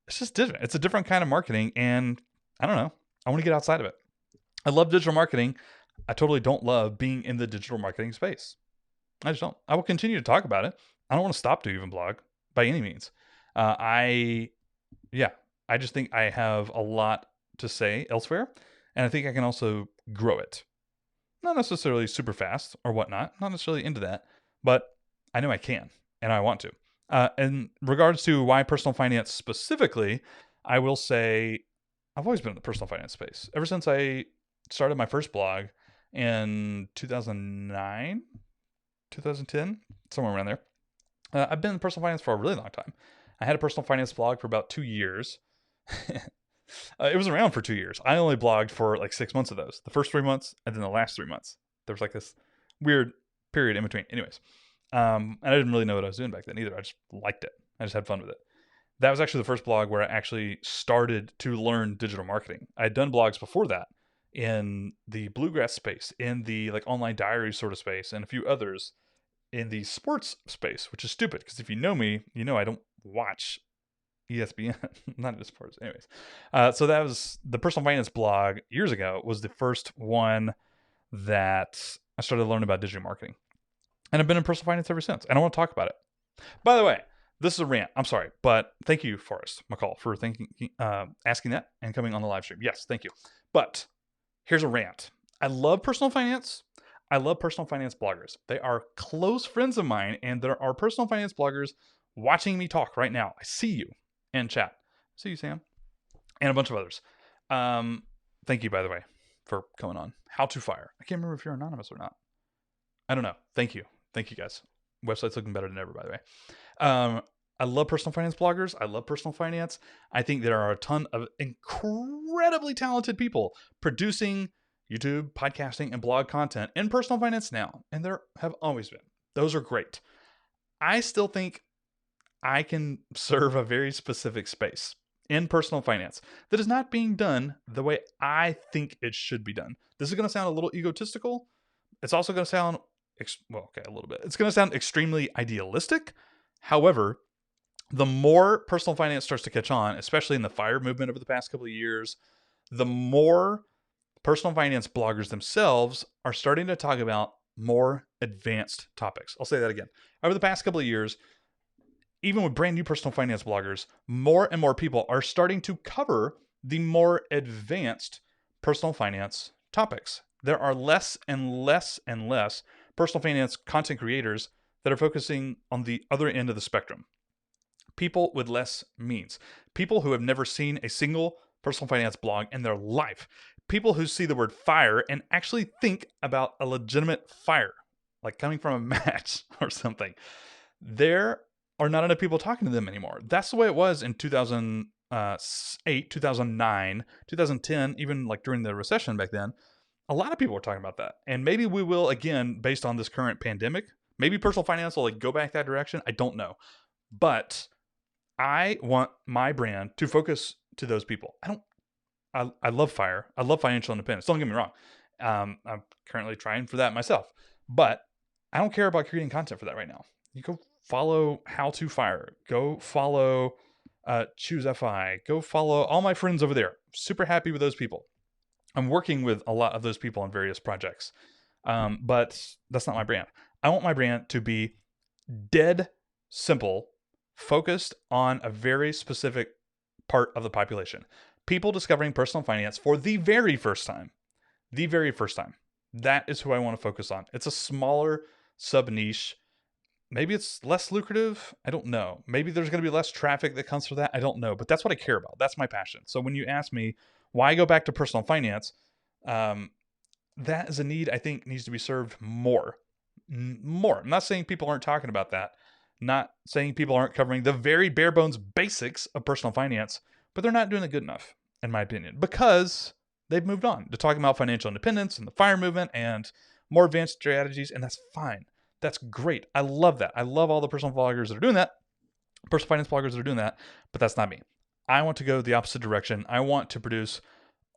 It's just different. It's a different kind of marketing, and I don't know. I want to get outside of it. I love digital marketing. I totally don't love being in the digital marketing space. I just don't. I will continue to talk about it. I don't want to stop to even blog by any means. I just think I have a lot to say elsewhere, and I think I can also grow it. Not necessarily super fast or whatnot. Not necessarily into that, but I know I can, and I want to. In regards to why personal finance specifically, I will say I've always been in the personal finance space. Ever since I started my first blog in 2009, 2010, somewhere around there. I've been in personal finance for a really long time. I had a personal finance blog for about 2 years. It was around for 2 years. I only blogged for like 6 months of those. The first 3 months and then the last 3 months. There was like this weird period in between. Anyways, and I didn't really know what I was doing back then either. I just liked it. I just had fun with it. That was actually the first blog where I actually started to learn digital marketing. I had done blogs before that in the bluegrass space, in the like online diary sort of space, and a few others in the sports space, which is stupid because if you know me, you know I don't watch ESPN, not into sports. Anyways, so that was the personal finance blog years ago. Was the first one that I started learning about digital marketing, and I've been in personal finance ever since. And I want to talk about it. By the way, this is a rant. I'm sorry, but thank you, Forrest McCall, for asking that and coming on the live stream. Yes, thank you. But here's a rant. I love personal finance. I love personal finance bloggers. They are close friends of mine, and there are personal finance bloggers watching me talk right now. I see you in chat. See you, Sam. And a bunch of others. Thank you, by the way, for coming on. How to Fire. I can't remember if you're anonymous or not. I don't know. Thank you. Thank you, guys. Website's looking better than ever, by the way. I love personal finance bloggers. I love personal finance. I think there are a ton of incredibly talented people producing YouTube, podcasting, and blog content in personal finance now. And there have always been. Those are great. I still think I can serve a very specific space in personal finance that is not being done the way I think it should be done. This is going to sound a little egotistical. It's also going to sound, a little bit. It's going to sound extremely idealistic. However, the more personal finance starts to catch on, especially in the FIRE movement over the past couple of years, the more personal finance bloggers themselves are starting to talk about more advanced topics. I'll say that again. Over the past couple of years, even with brand new personal finance bloggers, more and more people are starting to cover the more advanced personal finance topics. There are less and less and less personal finance content creators that are focusing on the other end of the spectrum. People with less means. People who have never seen a single personal finance blog in their life. People who see the word fire and actually think about a legitimate fire, like coming from a match or something. There are not enough people talking to them anymore. That's the way it was in 2008, 2009, 2010, even like during the recession back then. A lot of people were talking about that. And maybe we will again, based on this current pandemic. Maybe personal finance will like go back that direction. I don't know. But I want my brand to focus to those people. I love FIRE. I love financial independence. Don't get me wrong. I'm currently trying for that myself. But I don't care about creating content for that right now. You go follow How to FIRE. Go follow Choose FI. Go follow all my friends over there. Super happy with those people. I'm working with a lot of those people on various projects. But that's not my brand. I want my brand to be dead simple, focused on a very specific part of the population. People discovering personal finance for the very first time. The very first time. That is who I want to focus on. It's a smaller sub-niche. Maybe it's less lucrative. I don't know. Maybe there's going to be less traffic that comes from that. I don't know. But that's what I care about. That's my passion. So when you ask me why go back to personal finance, that is a need I think needs to be served more. More. I'm not saying people aren't talking about that. Not saying people aren't covering the very bare bones basics of personal finance, but they're not doing it good enough, in my opinion, because they've moved on to talking about financial independence and the FIRE movement and more advanced strategies, and that's fine. That's great. I love that. I love all the personal bloggers that are doing that, personal finance bloggers that are doing that, but that's not me. I want to go the opposite direction. I want to produce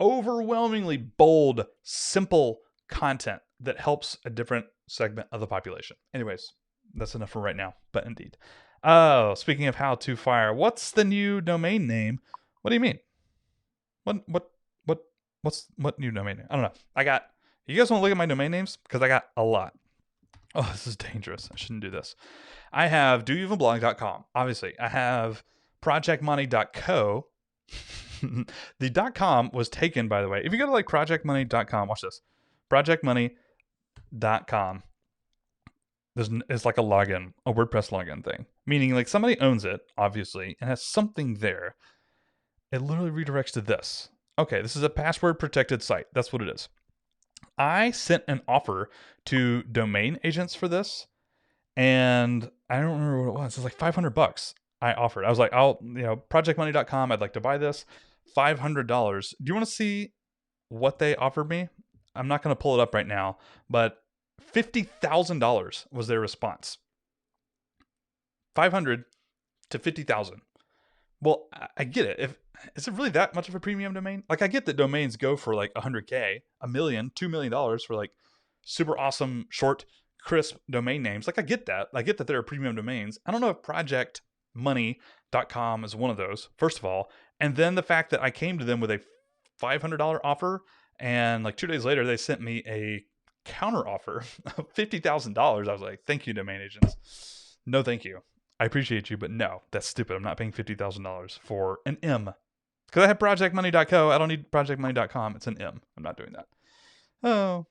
overwhelmingly bold, simple content that helps a different segment of the population. Anyways, that's enough for right now, but indeed. Oh, speaking of How to FIRE, what's the new domain name? What do you mean? What new domain name? I don't know. You guys want to look at my domain names? Because I got a lot. Oh, this is dangerous. I shouldn't do this. I have doyouevenblog.com. Obviously, I have projectmoney.co. The .com was taken, by the way. If you go to like projectmoney.com, watch this. Projectmoney.com. It's like a login, a WordPress login thing. Meaning like somebody owns it, obviously, and has something there. It literally redirects to this. Okay, this is a password protected site. That's what it is. I sent an offer to domain agents for this, and I don't remember what it was. It was like $500 I offered. I was like, projectmoney.com, I'd like to buy this. $500. Do you want to see what they offered me? I'm not going to pull it up right now, but $50,000 was their response. 500 to 50,000. Well, I get it. Is it really that much of a premium domain? Like, I get that domains go for like $100K, $1 million, $2 million for like super awesome, short, crisp domain names. Like, I get that. I get that there are premium domains. I don't know if projectmoney.com is one of those, first of all. And then the fact that I came to them with a $500 offer, and like 2 days later, they sent me a counter offer of $50,000. I was like, thank you, domain agents. No, thank you. I appreciate you, but no, that's stupid. I'm not paying $50,000 for an M. Because I have projectmoney.co. I don't need projectmoney.com. It's an M. I'm not doing that. Oh.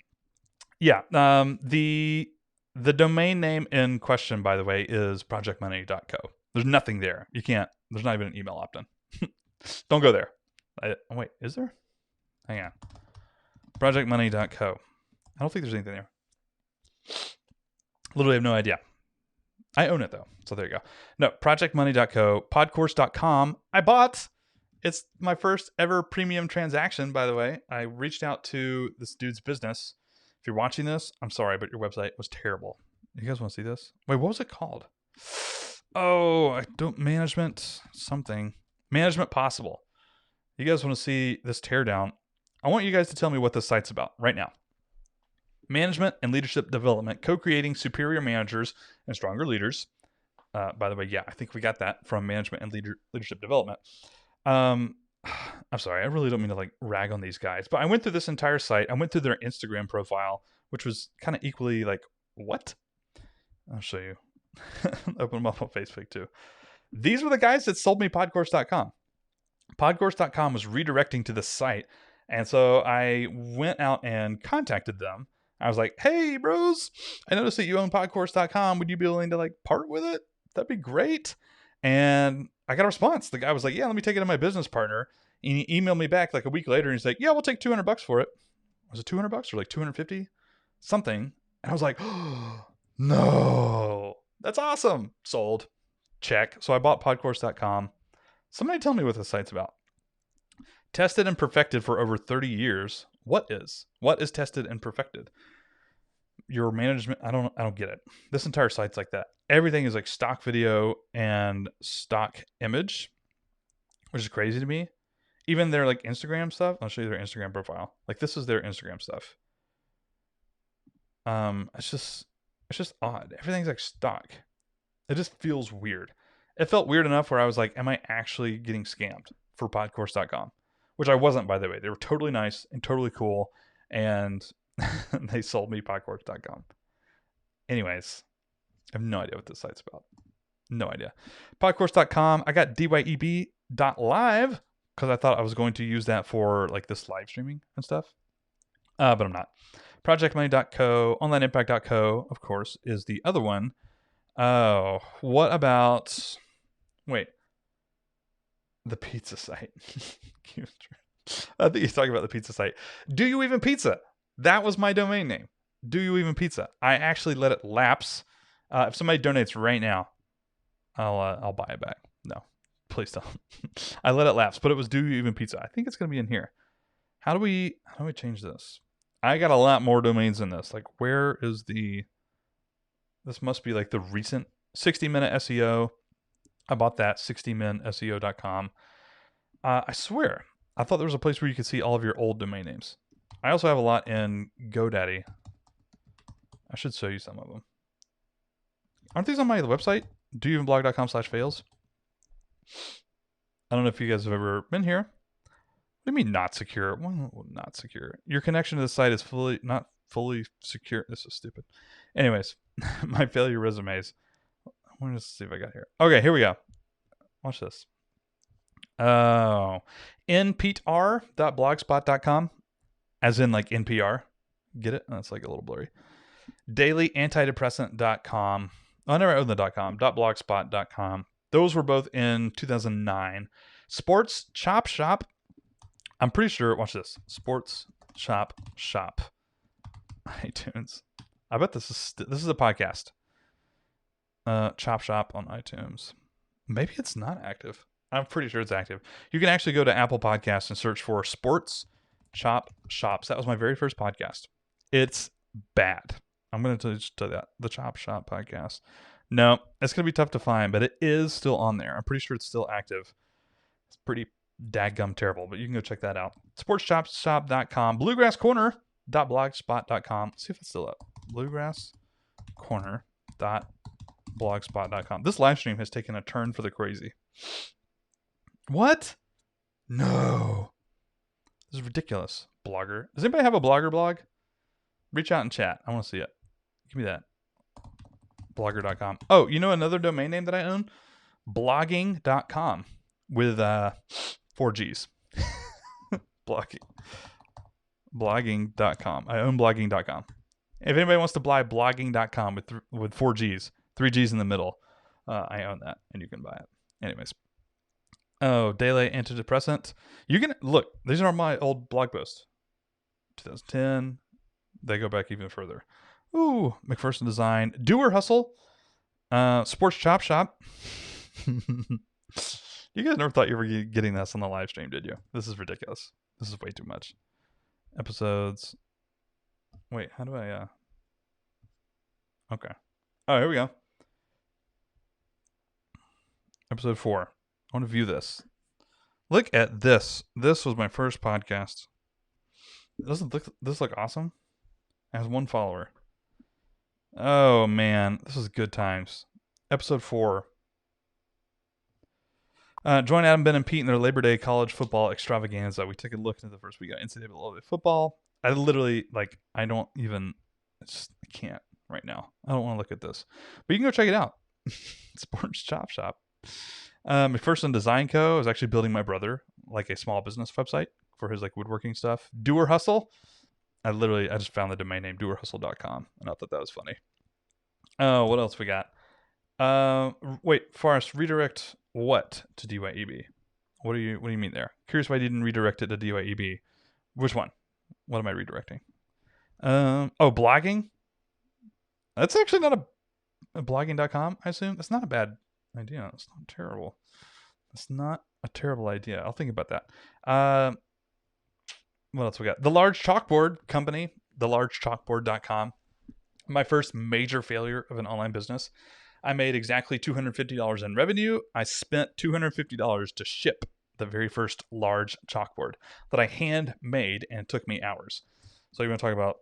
Yeah. The domain name in question, by the way, is projectmoney.co. There's nothing there. You can't. There's not even an email opt-in. Don't go there. Wait, is there? Hang on. Projectmoney.co. I don't think there's anything there. Literally have no idea. I own it though. So there you go. No, projectmoney.co, podcourse.com. I bought. It's my first ever premium transaction, by the way. I reached out to this dude's business. If you're watching this, I'm sorry, but your website was terrible. You guys want to see this? Wait, what was it called? Oh, management possible. You guys want to see this teardown? I want you guys to tell me what this site's about right now. Management and leadership development, co-creating superior managers and stronger leaders. By the way, yeah, I think we got that from management and leadership development. I'm sorry, I really don't mean to like rag on these guys, but I went through this entire site. I went through their Instagram profile, which was kind of equally like, what? I'll show you. Open them up on Facebook too. These were the guys that sold me podcourse.com. Podcourse.com was redirecting to the site. And so I went out and contacted them. I was like, hey, bros, I noticed that you own podcourse.com. Would you be willing to like part with it? That'd be great. And I got a response. The guy was like, yeah, let me take it to my business partner. And he emailed me back like a week later and he's like, yeah, we'll take $200 for it. Was it $200 or like 250? Something. And I was like, oh, no, that's awesome. Sold. Check. So I bought podcourse.com. Somebody tell me what this site's about. Tested and perfected for over 30 years. What is tested and perfected? Your management, I don't get it. This entire site's like that. Everything is like stock video and stock image, which is crazy to me. Even their like Instagram stuff, I'll show you their Instagram profile. Like this is their Instagram stuff. It's just odd. Everything's like stock. It just feels weird. It felt weird enough where I was like, am I actually getting scammed for podcourse.com? Which I wasn't, by the way. They were totally nice and totally cool. And they sold me podcourse.com. Anyways, I have no idea what this site's about. No idea. Podcourse.com. I got DYEB.live because I thought I was going to use that for like this live streaming and stuff. But I'm not. Projectmoney.co, onlineimpact.co, of course, is the other one. Oh, what about... Wait. The pizza site. I think he's talking about the pizza site. Do You Even Pizza? That was my domain name. Do You Even Pizza? I actually let it lapse. If somebody donates right now, I'll buy it back. No, please don't. I let it lapse, but it was Do You Even Pizza. I think it's gonna be in here. How do we change this? I got a lot more domains than this. Like, where is the... This must be like the recent 60-minute SEO. I bought that, 60minseo.com. I swear, I thought there was a place where you could see all of your old domain names. I also have a lot in GoDaddy. I should show you some of them. Aren't these on my website? doyouevenblog.com/fails? I don't know if you guys have ever been here. What do you mean not secure? Well, not secure. Your connection to the site is not fully secure. This is stupid. Anyways, my failure resumes. I want to see if I got here. Okay, here we go. Watch this. Oh, npr.blogspot.com, as in like NPR. Get it? That's like a little blurry. Dailyantidepressant.com. I never owned the .com. .blogspot.com. Those were both in 2009. Sports Chop Shop. I'm pretty sure. Watch this. Sports Chop Shop. iTunes. I bet this is a podcast. Chop Shop on iTunes. Maybe it's not active. I'm pretty sure it's active. You can actually go to Apple Podcasts and search for Sports Chop Shops. That was my very first podcast. It's bad. I'm going to tell you that. The Chop Shop podcast. No, it's going to be tough to find, but it is still on there. I'm pretty sure it's still active. It's pretty dadgum terrible, but you can go check that out. SportsChopShop.com. BluegrassCorner.blogspot.com. Let's see if it's still up. BluegrassCorner.blogspot.com. This live stream has taken a turn for the crazy. What? No. This is ridiculous. Blogger. Does anybody have a Blogger blog? Reach out and chat. I want to see it. Give me that. Blogger.com. Oh, you know another domain name that I own? Blogging.com with 4 G's. Blogging.com. I own blogging.com. If anybody wants to buy blogging.com with 4 G's, 3 G's in the middle, I own that and you can buy it. Anyways. Oh, Daily Antidepressant. You can look, these are my old blog posts. 2010. They go back even further. Ooh, McPherson Design. Doer Hustle. Sports Chop Shop. You guys never thought you were getting this on the live stream, did you? This is ridiculous. This is way too much. Episodes. Wait, how do I... Okay. Oh, here we go. Episode 4. I want to view this. Look at this. This was my first podcast. Doesn't this look awesome? It has 1 follower. Oh, man. This is good times. Episode 4. Join Adam, Ben, and Pete in their Labor Day college football extravaganza. We took a look into the first week of NCAA football. I literally, I don't even... I can't right now. I don't want to look at this. But you can go check it out. Sports Chop Shop. McPherson Design Co. is actually building my brother a small business website for his woodworking stuff. Doer Hustle. I just found the domain name doerhustle.com and I thought that was funny. Oh, what else we got? Wait, Forrest, redirect what to DYEB? What do you mean there? Curious why I didn't redirect it to DYEB. Which one? What am I redirecting? Oh, blogging? That's actually not a blogging.com, I assume. That's not a bad idea. It's not terrible. It's not a terrible idea. I'll think about that. What else we got? The Large Chalkboard Company, thelargechalkboard.com. My first major failure of an online business. I made exactly $250 in revenue. I spent $250 to ship the very first large chalkboard that I handmade, and it took me hours. So you want to talk about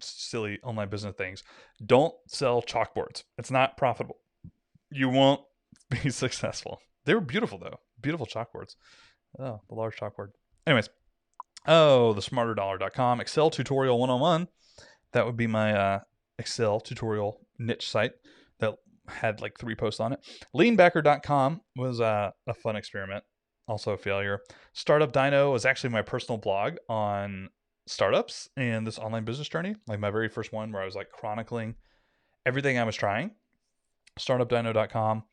silly online business things. Don't sell chalkboards. It's not profitable. You won't be successful. They were beautiful, though. Beautiful chalkboards. Oh, the large chalkboard. Anyways. Oh, thesmarterdollar.com. Excel Tutorial 101. That would be my Excel tutorial niche site that had like 3 posts on it. Leanbacker.com was a fun experiment. Also a failure. Startup Dino was actually my personal blog on startups and this online business journey. Like my very first one where I was like chronicling everything I was trying. Startupdino.com.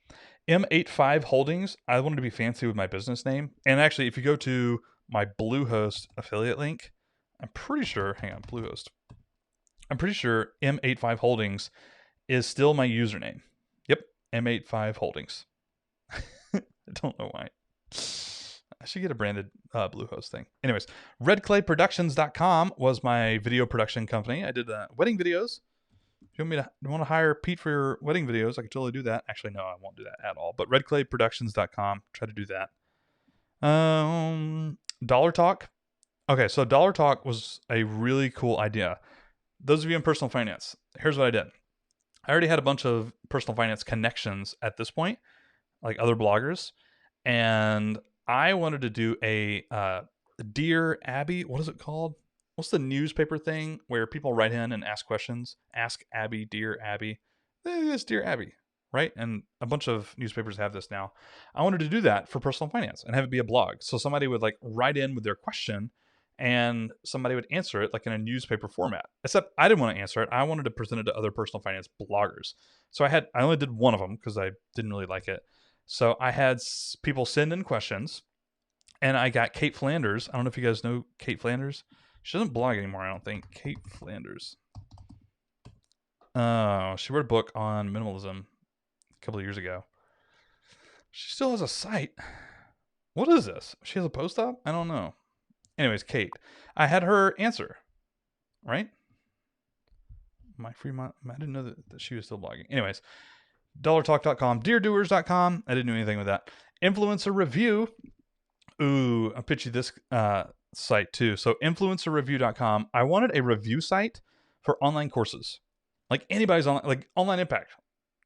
M85 Holdings. I wanted to be fancy with my business name. And actually, if you go to my Bluehost affiliate link, I'm pretty sure, hang on, Bluehost. I'm pretty sure M85 Holdings is still my username. Yep, M85 Holdings. I don't know why. I should get a branded Bluehost thing. Anyways, redclayproductions.com was my video production company. I did wedding videos. If you want to hire Pete for your wedding videos, I could totally do that. Actually, no, I won't do that at all. But redclayproductions.com, try to do that. Dollar Talk. Okay, so Dollar Talk was a really cool idea. Those of you in personal finance, here's what I did. I already had a bunch of personal finance connections at this point, like other bloggers, and I wanted to do a Dear Abby. What is it called? What's the newspaper thing where people write in and ask questions? Ask Abby, Dear Abby. It's Dear Abby, right? And a bunch of newspapers have this now. I wanted to do that for personal finance and have it be a blog. So somebody would like write in with their question and somebody would answer it like in a newspaper format. Except I didn't want to answer it. I wanted to present it to other personal finance bloggers. So I only did one of them because I didn't really like it. So I had people send in questions, and I got Kate Flanders. I don't know if you guys know Kate Flanders. She doesn't blog anymore, I don't think. Kate Flanders. She wrote a book on minimalism a couple of years ago. She still has a site. What is this? She has a post up? I don't know. Anyways, Kate. I had her answer. Right? I didn't know that she was still blogging. Anyways, dollartalk.com, deardoers.com. I didn't do anything with that. Influencer Review. Ooh, I'll pitch you this site too. So influencerreview.com. I wanted a review site for online courses. Like anybody's online, like Online Impact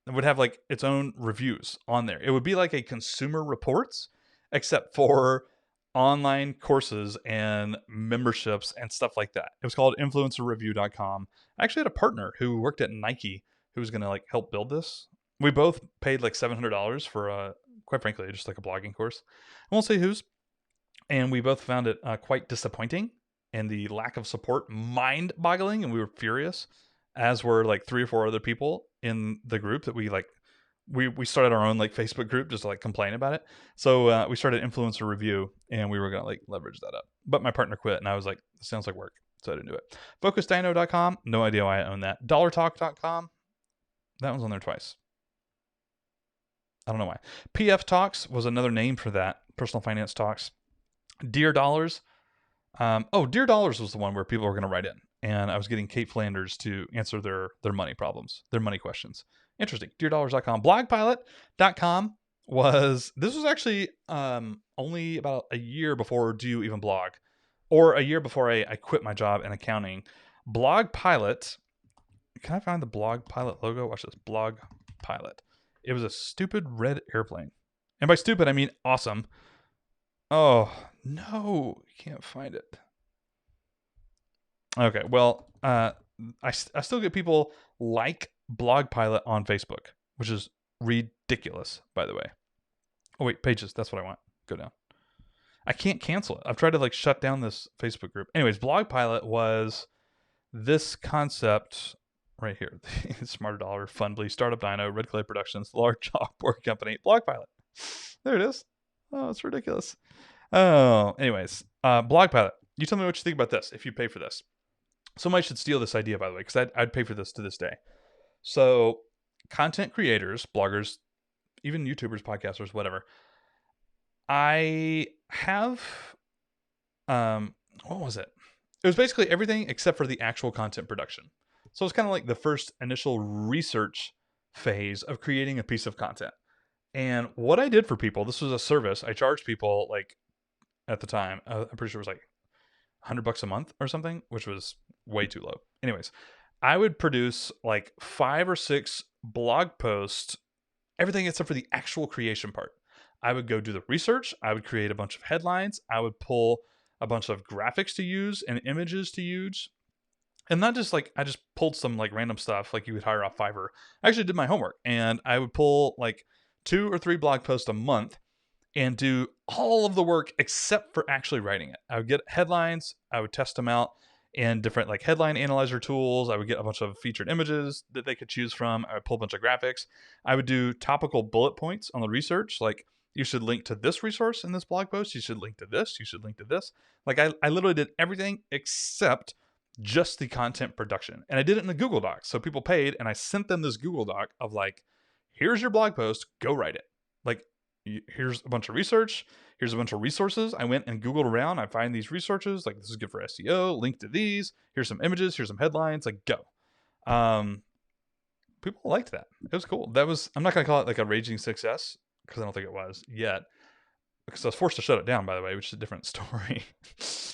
would have like its own reviews on there. It would be like a Consumer Reports, except for online courses and memberships and stuff like that. It was called influencerreview.com. I actually had a partner who worked at Nike who was going to like help build this. We both paid like $700 for quite frankly, just like a blogging course. I won't say whose. And we both found it quite disappointing, and the lack of support mind-boggling, and we were furious, as were like 3 or 4 other people in the group that we like. We started our own like Facebook group just to like complain about it. So we started Influencer Review, and we were gonna like leverage that up. But my partner quit, and I was like, this sounds like work, so I didn't do it. FocusDino.com, no idea why I own that. DollarTalk.com, that one's on there twice. I don't know why. PF Talks was another name for that, personal finance talks. Dear Dollars. Dear Dollars was the one where people were going to write in, and I was getting Kate Flanders to answer their money problems, their money questions. Interesting. DearDollars.com. Blogpilot.com was actually only about a year before Do You Even Blog, or a year before I quit my job in accounting. Blog Pilot. Can I find the Blog Pilot logo? Watch this. Blog Pilot. It was a stupid red airplane. And by stupid, I mean awesome. Oh, no. You can't find it. Okay, well, I still get people like Blog Pilot on Facebook, which is ridiculous, by the way. Oh, wait, pages. That's what I want. Go down. I can't cancel it. I've tried to like shut down this Facebook group. Anyways, Blog Pilot was this concept right here. Smarter Dollar, Fundly, Startup Dino, Red Clay Productions, Large Chalkboard Company, Blog Pilot. There it is. Oh, it's ridiculous. Oh, anyways, Blog Pilot. You tell me what you think about this if you pay for this. Somebody should steal this idea, by the way, because I'd pay for this to this day. So, content creators, bloggers, even YouTubers, podcasters, whatever. I have, what was it? It was basically everything except for the actual content production. So it's kind of like the first initial research phase of creating a piece of content. And what I did for people, this was a service. I charged people like at the time, I'm pretty sure it was like $100 a month or something, which was way too low. Anyways, I would produce like 5 or 6 blog posts, everything except for the actual creation part. I would go do the research. I would create a bunch of headlines. I would pull a bunch of graphics to use and images to use. And not just like I just pulled some like random stuff like you would hire off Fiverr. I actually did my homework, and I would pull like 2 or 3 blog posts a month and do all of the work except for actually writing it. I would get headlines, I would test them out in different like headline analyzer tools. I would get a bunch of featured images that they could choose from. I would pull a bunch of graphics. I would do topical bullet points on the research, like you should link to this resource in this blog post. You should link to this. You should link to this. Like I literally did everything except just the content production. And I did it in the Google Doc. So people paid, and I sent them this Google Doc of like, here's your blog post, go write it. Like, here's a bunch of research. Here's a bunch of resources. I went and Googled around. I find these resources. Like, this is good for SEO. Link to these. Here's some images. Here's some headlines. Like, go. People liked that. It was cool. That was, I'm not going to call it like a raging success, because I don't think it was yet. Because I was forced to shut it down, by the way, which is a different story.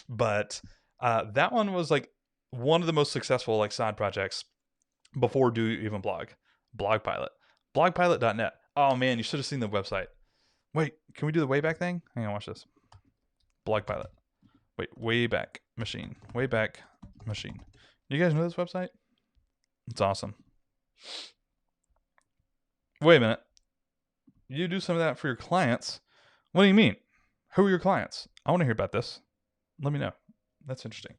But that one was like one of the most successful like side projects before Do You Even Blog. Blog Pilot. Blogpilot.net. Oh man, you should have seen the website. Wait, can we do the Wayback thing? Hang on, watch this. Blog Pilot. Wait, Wayback Machine. Wayback Machine. You guys know this website? It's awesome. Wait a minute. You do some of that for your clients? What do you mean? Who are your clients? I want to hear about this. Let me know. That's interesting.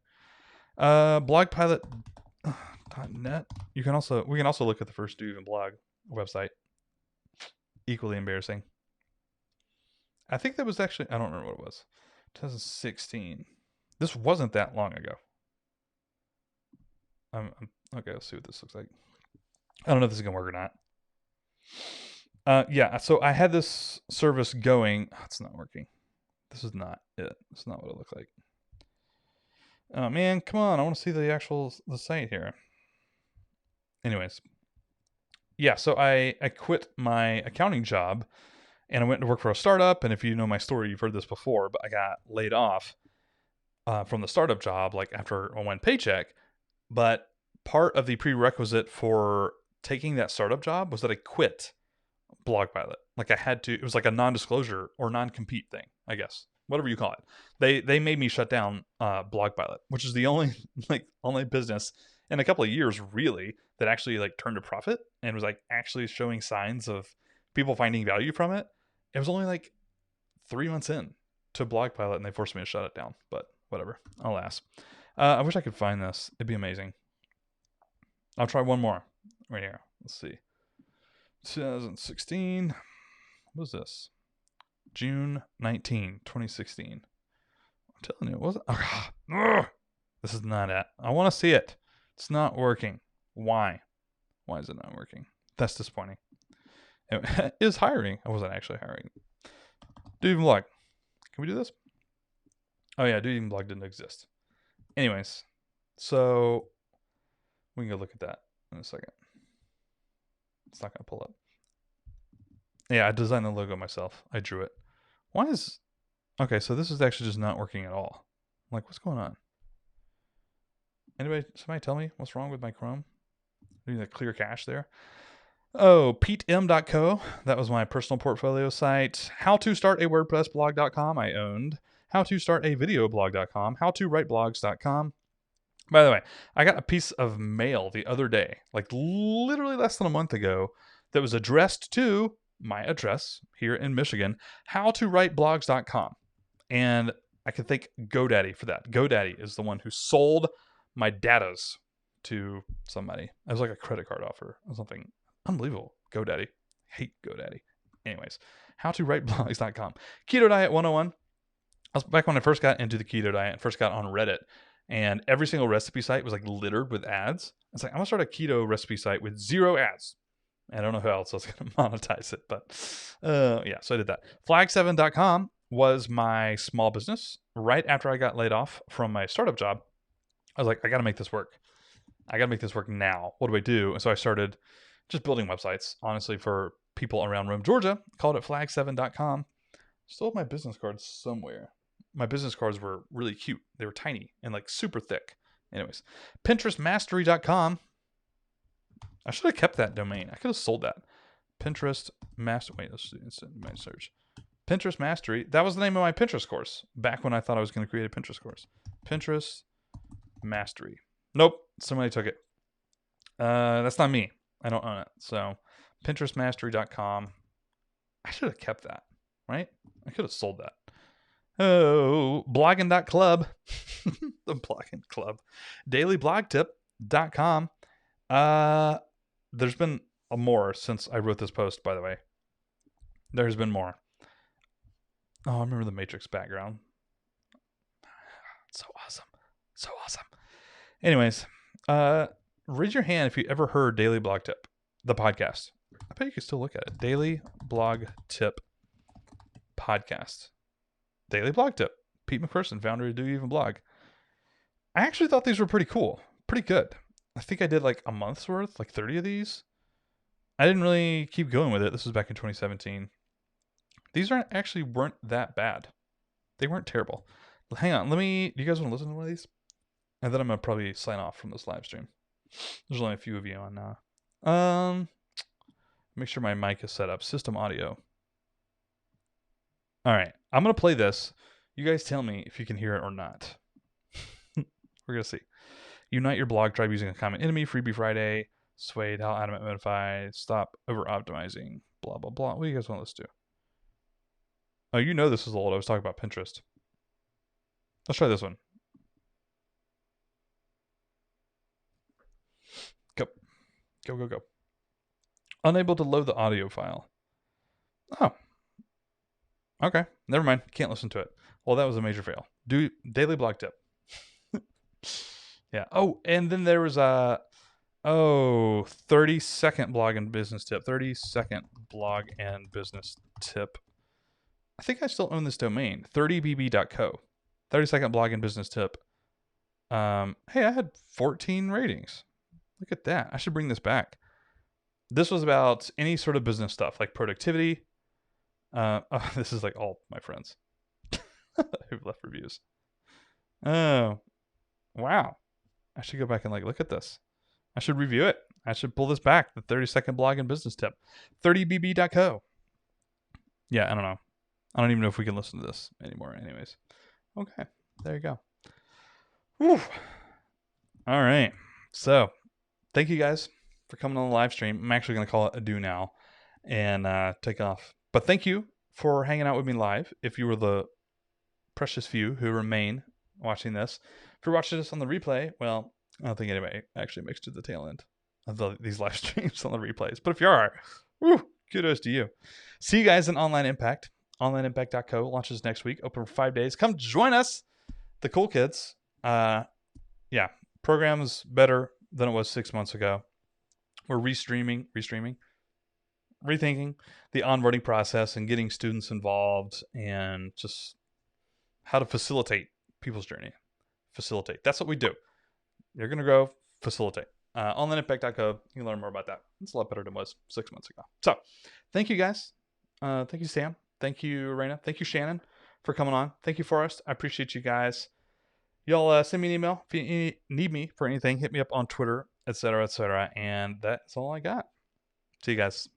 Blogpilot.net. We can also look at the first Do You Even Blog website. Equally embarrassing. I think that was actually, I don't remember what it was. 2016. This wasn't that long ago. Okay, let's see what this looks like. I don't know if this is going to work or not. Yeah, so I had this service going. Oh, it's not working. This is not it. It's not what it looks like. Oh, man, come on. I want to see the site here. Anyways. Yeah, so I quit my accounting job, and I went to work for a startup. And if you know my story, you've heard this before, but I got laid off from the startup job like after a 1 paycheck. But part of the prerequisite for taking that startup job was that I quit Blog Pilot. Like I had to, it was like a non-disclosure or non-compete thing, I guess. Whatever you call it. They made me shut down Blog Pilot, which is the only online business in a couple of years really that actually like turned a profit and was like actually showing signs of people finding value from it. It was only like 3 months in to Blog Pilot, and they forced me to shut it down, but whatever. Alas. I wish I could find this. It'd be amazing. I'll try one more right here. Let's see. 2016. What was this? June 19, 2016. I'm telling you, it wasn't. This is not it. I want to see it. It's not working. Why? Why is it not working? That's disappointing. It is hiring. I wasn't actually hiring. Do You Even Blog. Can we do this? Oh yeah, Do You Even Blog didn't exist. Anyways, so we can go look at that in a second. It's not going to pull up. Yeah, I designed the logo myself. I drew it. Why is... Okay, so this is actually just not working at all. Like, what's going on? Somebody tell me what's wrong with my Chrome? Doing the clear cache there. Oh, PeteM.co. That was my personal portfolio site. How to start a WordPress blog.com I owned. How to start a video blog.com. How to write blogs.com. By the way, I got a piece of mail the other day, like literally less than a month ago, that was addressed to my address here in Michigan, howtowriteblogs.com. And I could thank GoDaddy for that. GoDaddy is the one who sold my datas to somebody. It was like a credit card offer or something. Unbelievable. GoDaddy. Hate GoDaddy. Anyways, howtowriteblogs.com. Keto Diet 101. I was back when I first got into the keto diet and first got on Reddit, and every single recipe site was like littered with ads. It's like, I'm gonna start a keto recipe site with 0 ads. I don't know how else I was gonna monetize it, but yeah, so I did that. Flag7.com was my small business. Right after I got laid off from my startup job, I was like, I gotta make this work. I gotta make this work now. What do I do? And so I started just building websites, honestly, for people around Rome, Georgia. Called it flag7.com. Still have my business cards somewhere. My business cards were really cute. They were tiny and like super thick. Anyways, pinterestmastery.com. I should have kept that domain. I could have sold that. Pinterest Master. Wait, let's do instant search. Pinterest Mastery. That was the name of my Pinterest course back when I thought I was going to create a Pinterest course. Pinterest Mastery. Nope, somebody took it. That's not me. I don't own it. So, pinterestmastery.com. I should have kept that, right? I could have sold that. Oh, blogging.club. The blogging club. Dailyblogtip.com. There's been more since I wrote this post, by the way. There's been more. Oh, I remember the Matrix background. So awesome. So awesome. Anyways, raise your hand if you ever heard Daily Blog Tip, the podcast. I bet you could still look at it. Daily Blog Tip podcast. Daily Blog Tip. Pete McPherson, founder of Do You Even Blog. I actually thought these were pretty cool. Pretty good. I think I did like a month's worth, like 30 of these. I didn't really keep going with it. This was back in 2017. These weren't that bad. They weren't terrible. Hang on. Do you guys want to listen to one of these? And then I'm going to probably sign off from this live stream. There's only a few of you on now. Make sure my mic is set up. System audio. All right. I'm going to play this. You guys tell me if you can hear it or not. We're going to see. Unite your blog tribe using a common enemy. Freebie Friday. Suede. How adamant modify. Stop over optimizing. Blah, blah, blah. What do you guys want to listen to? Oh, you know this is old. I was talking about Pinterest. Let's try this one. Go. Go, go, go. Unable to load the audio file. Oh. Okay. Never mind. Can't listen to it. Well, that was a major fail. Do Daily Blog Tip. Yeah. Oh, and then there was a 30-second blog and business tip. 30-second blog and business tip. I think I still own this domain. 30bb.co. 30-second blog and business tip. Hey, I had 14 ratings. Look at that. I should bring this back. This was about any sort of business stuff, like productivity. This is like all my friends who've left reviews. Oh, wow. I should go back and like look at this. I should review it. I should pull this back. The 30-second blog and business tip. 30bb.co. Yeah, I don't know. I don't even know if we can listen to this anymore. Anyways. Okay. There you go. Whew. All right. So, thank you guys for coming on the live stream. I'm actually going to call it adieu now and take off. But thank you for hanging out with me live. If you were the precious few who remain watching this. If you're watching this on the replay, well, I don't think anybody actually makes it to the tail end of these live streams on the replays. But if you are, woo, kudos to you. See you guys in Online Impact. OnlineImpact.co launches next week. Open for 5 days. Come join us, the cool kids. Yeah, program's better than it was 6 months ago. We're rethinking the onboarding process and getting students involved and just how to facilitate people's journey. Facilitate. That's what we do. You're going to grow, facilitate. OnlineImpact.co. You can learn more about that. It's a lot better than it was 6 months ago. So, thank you guys. Thank you, Sam. Thank you, Raina. Thank you, Shannon, for coming on. Thank you, Forrest. I appreciate you guys. Y'all send me an email if you need me for anything. Hit me up on Twitter, etc., etc. And that's all I got. See you guys.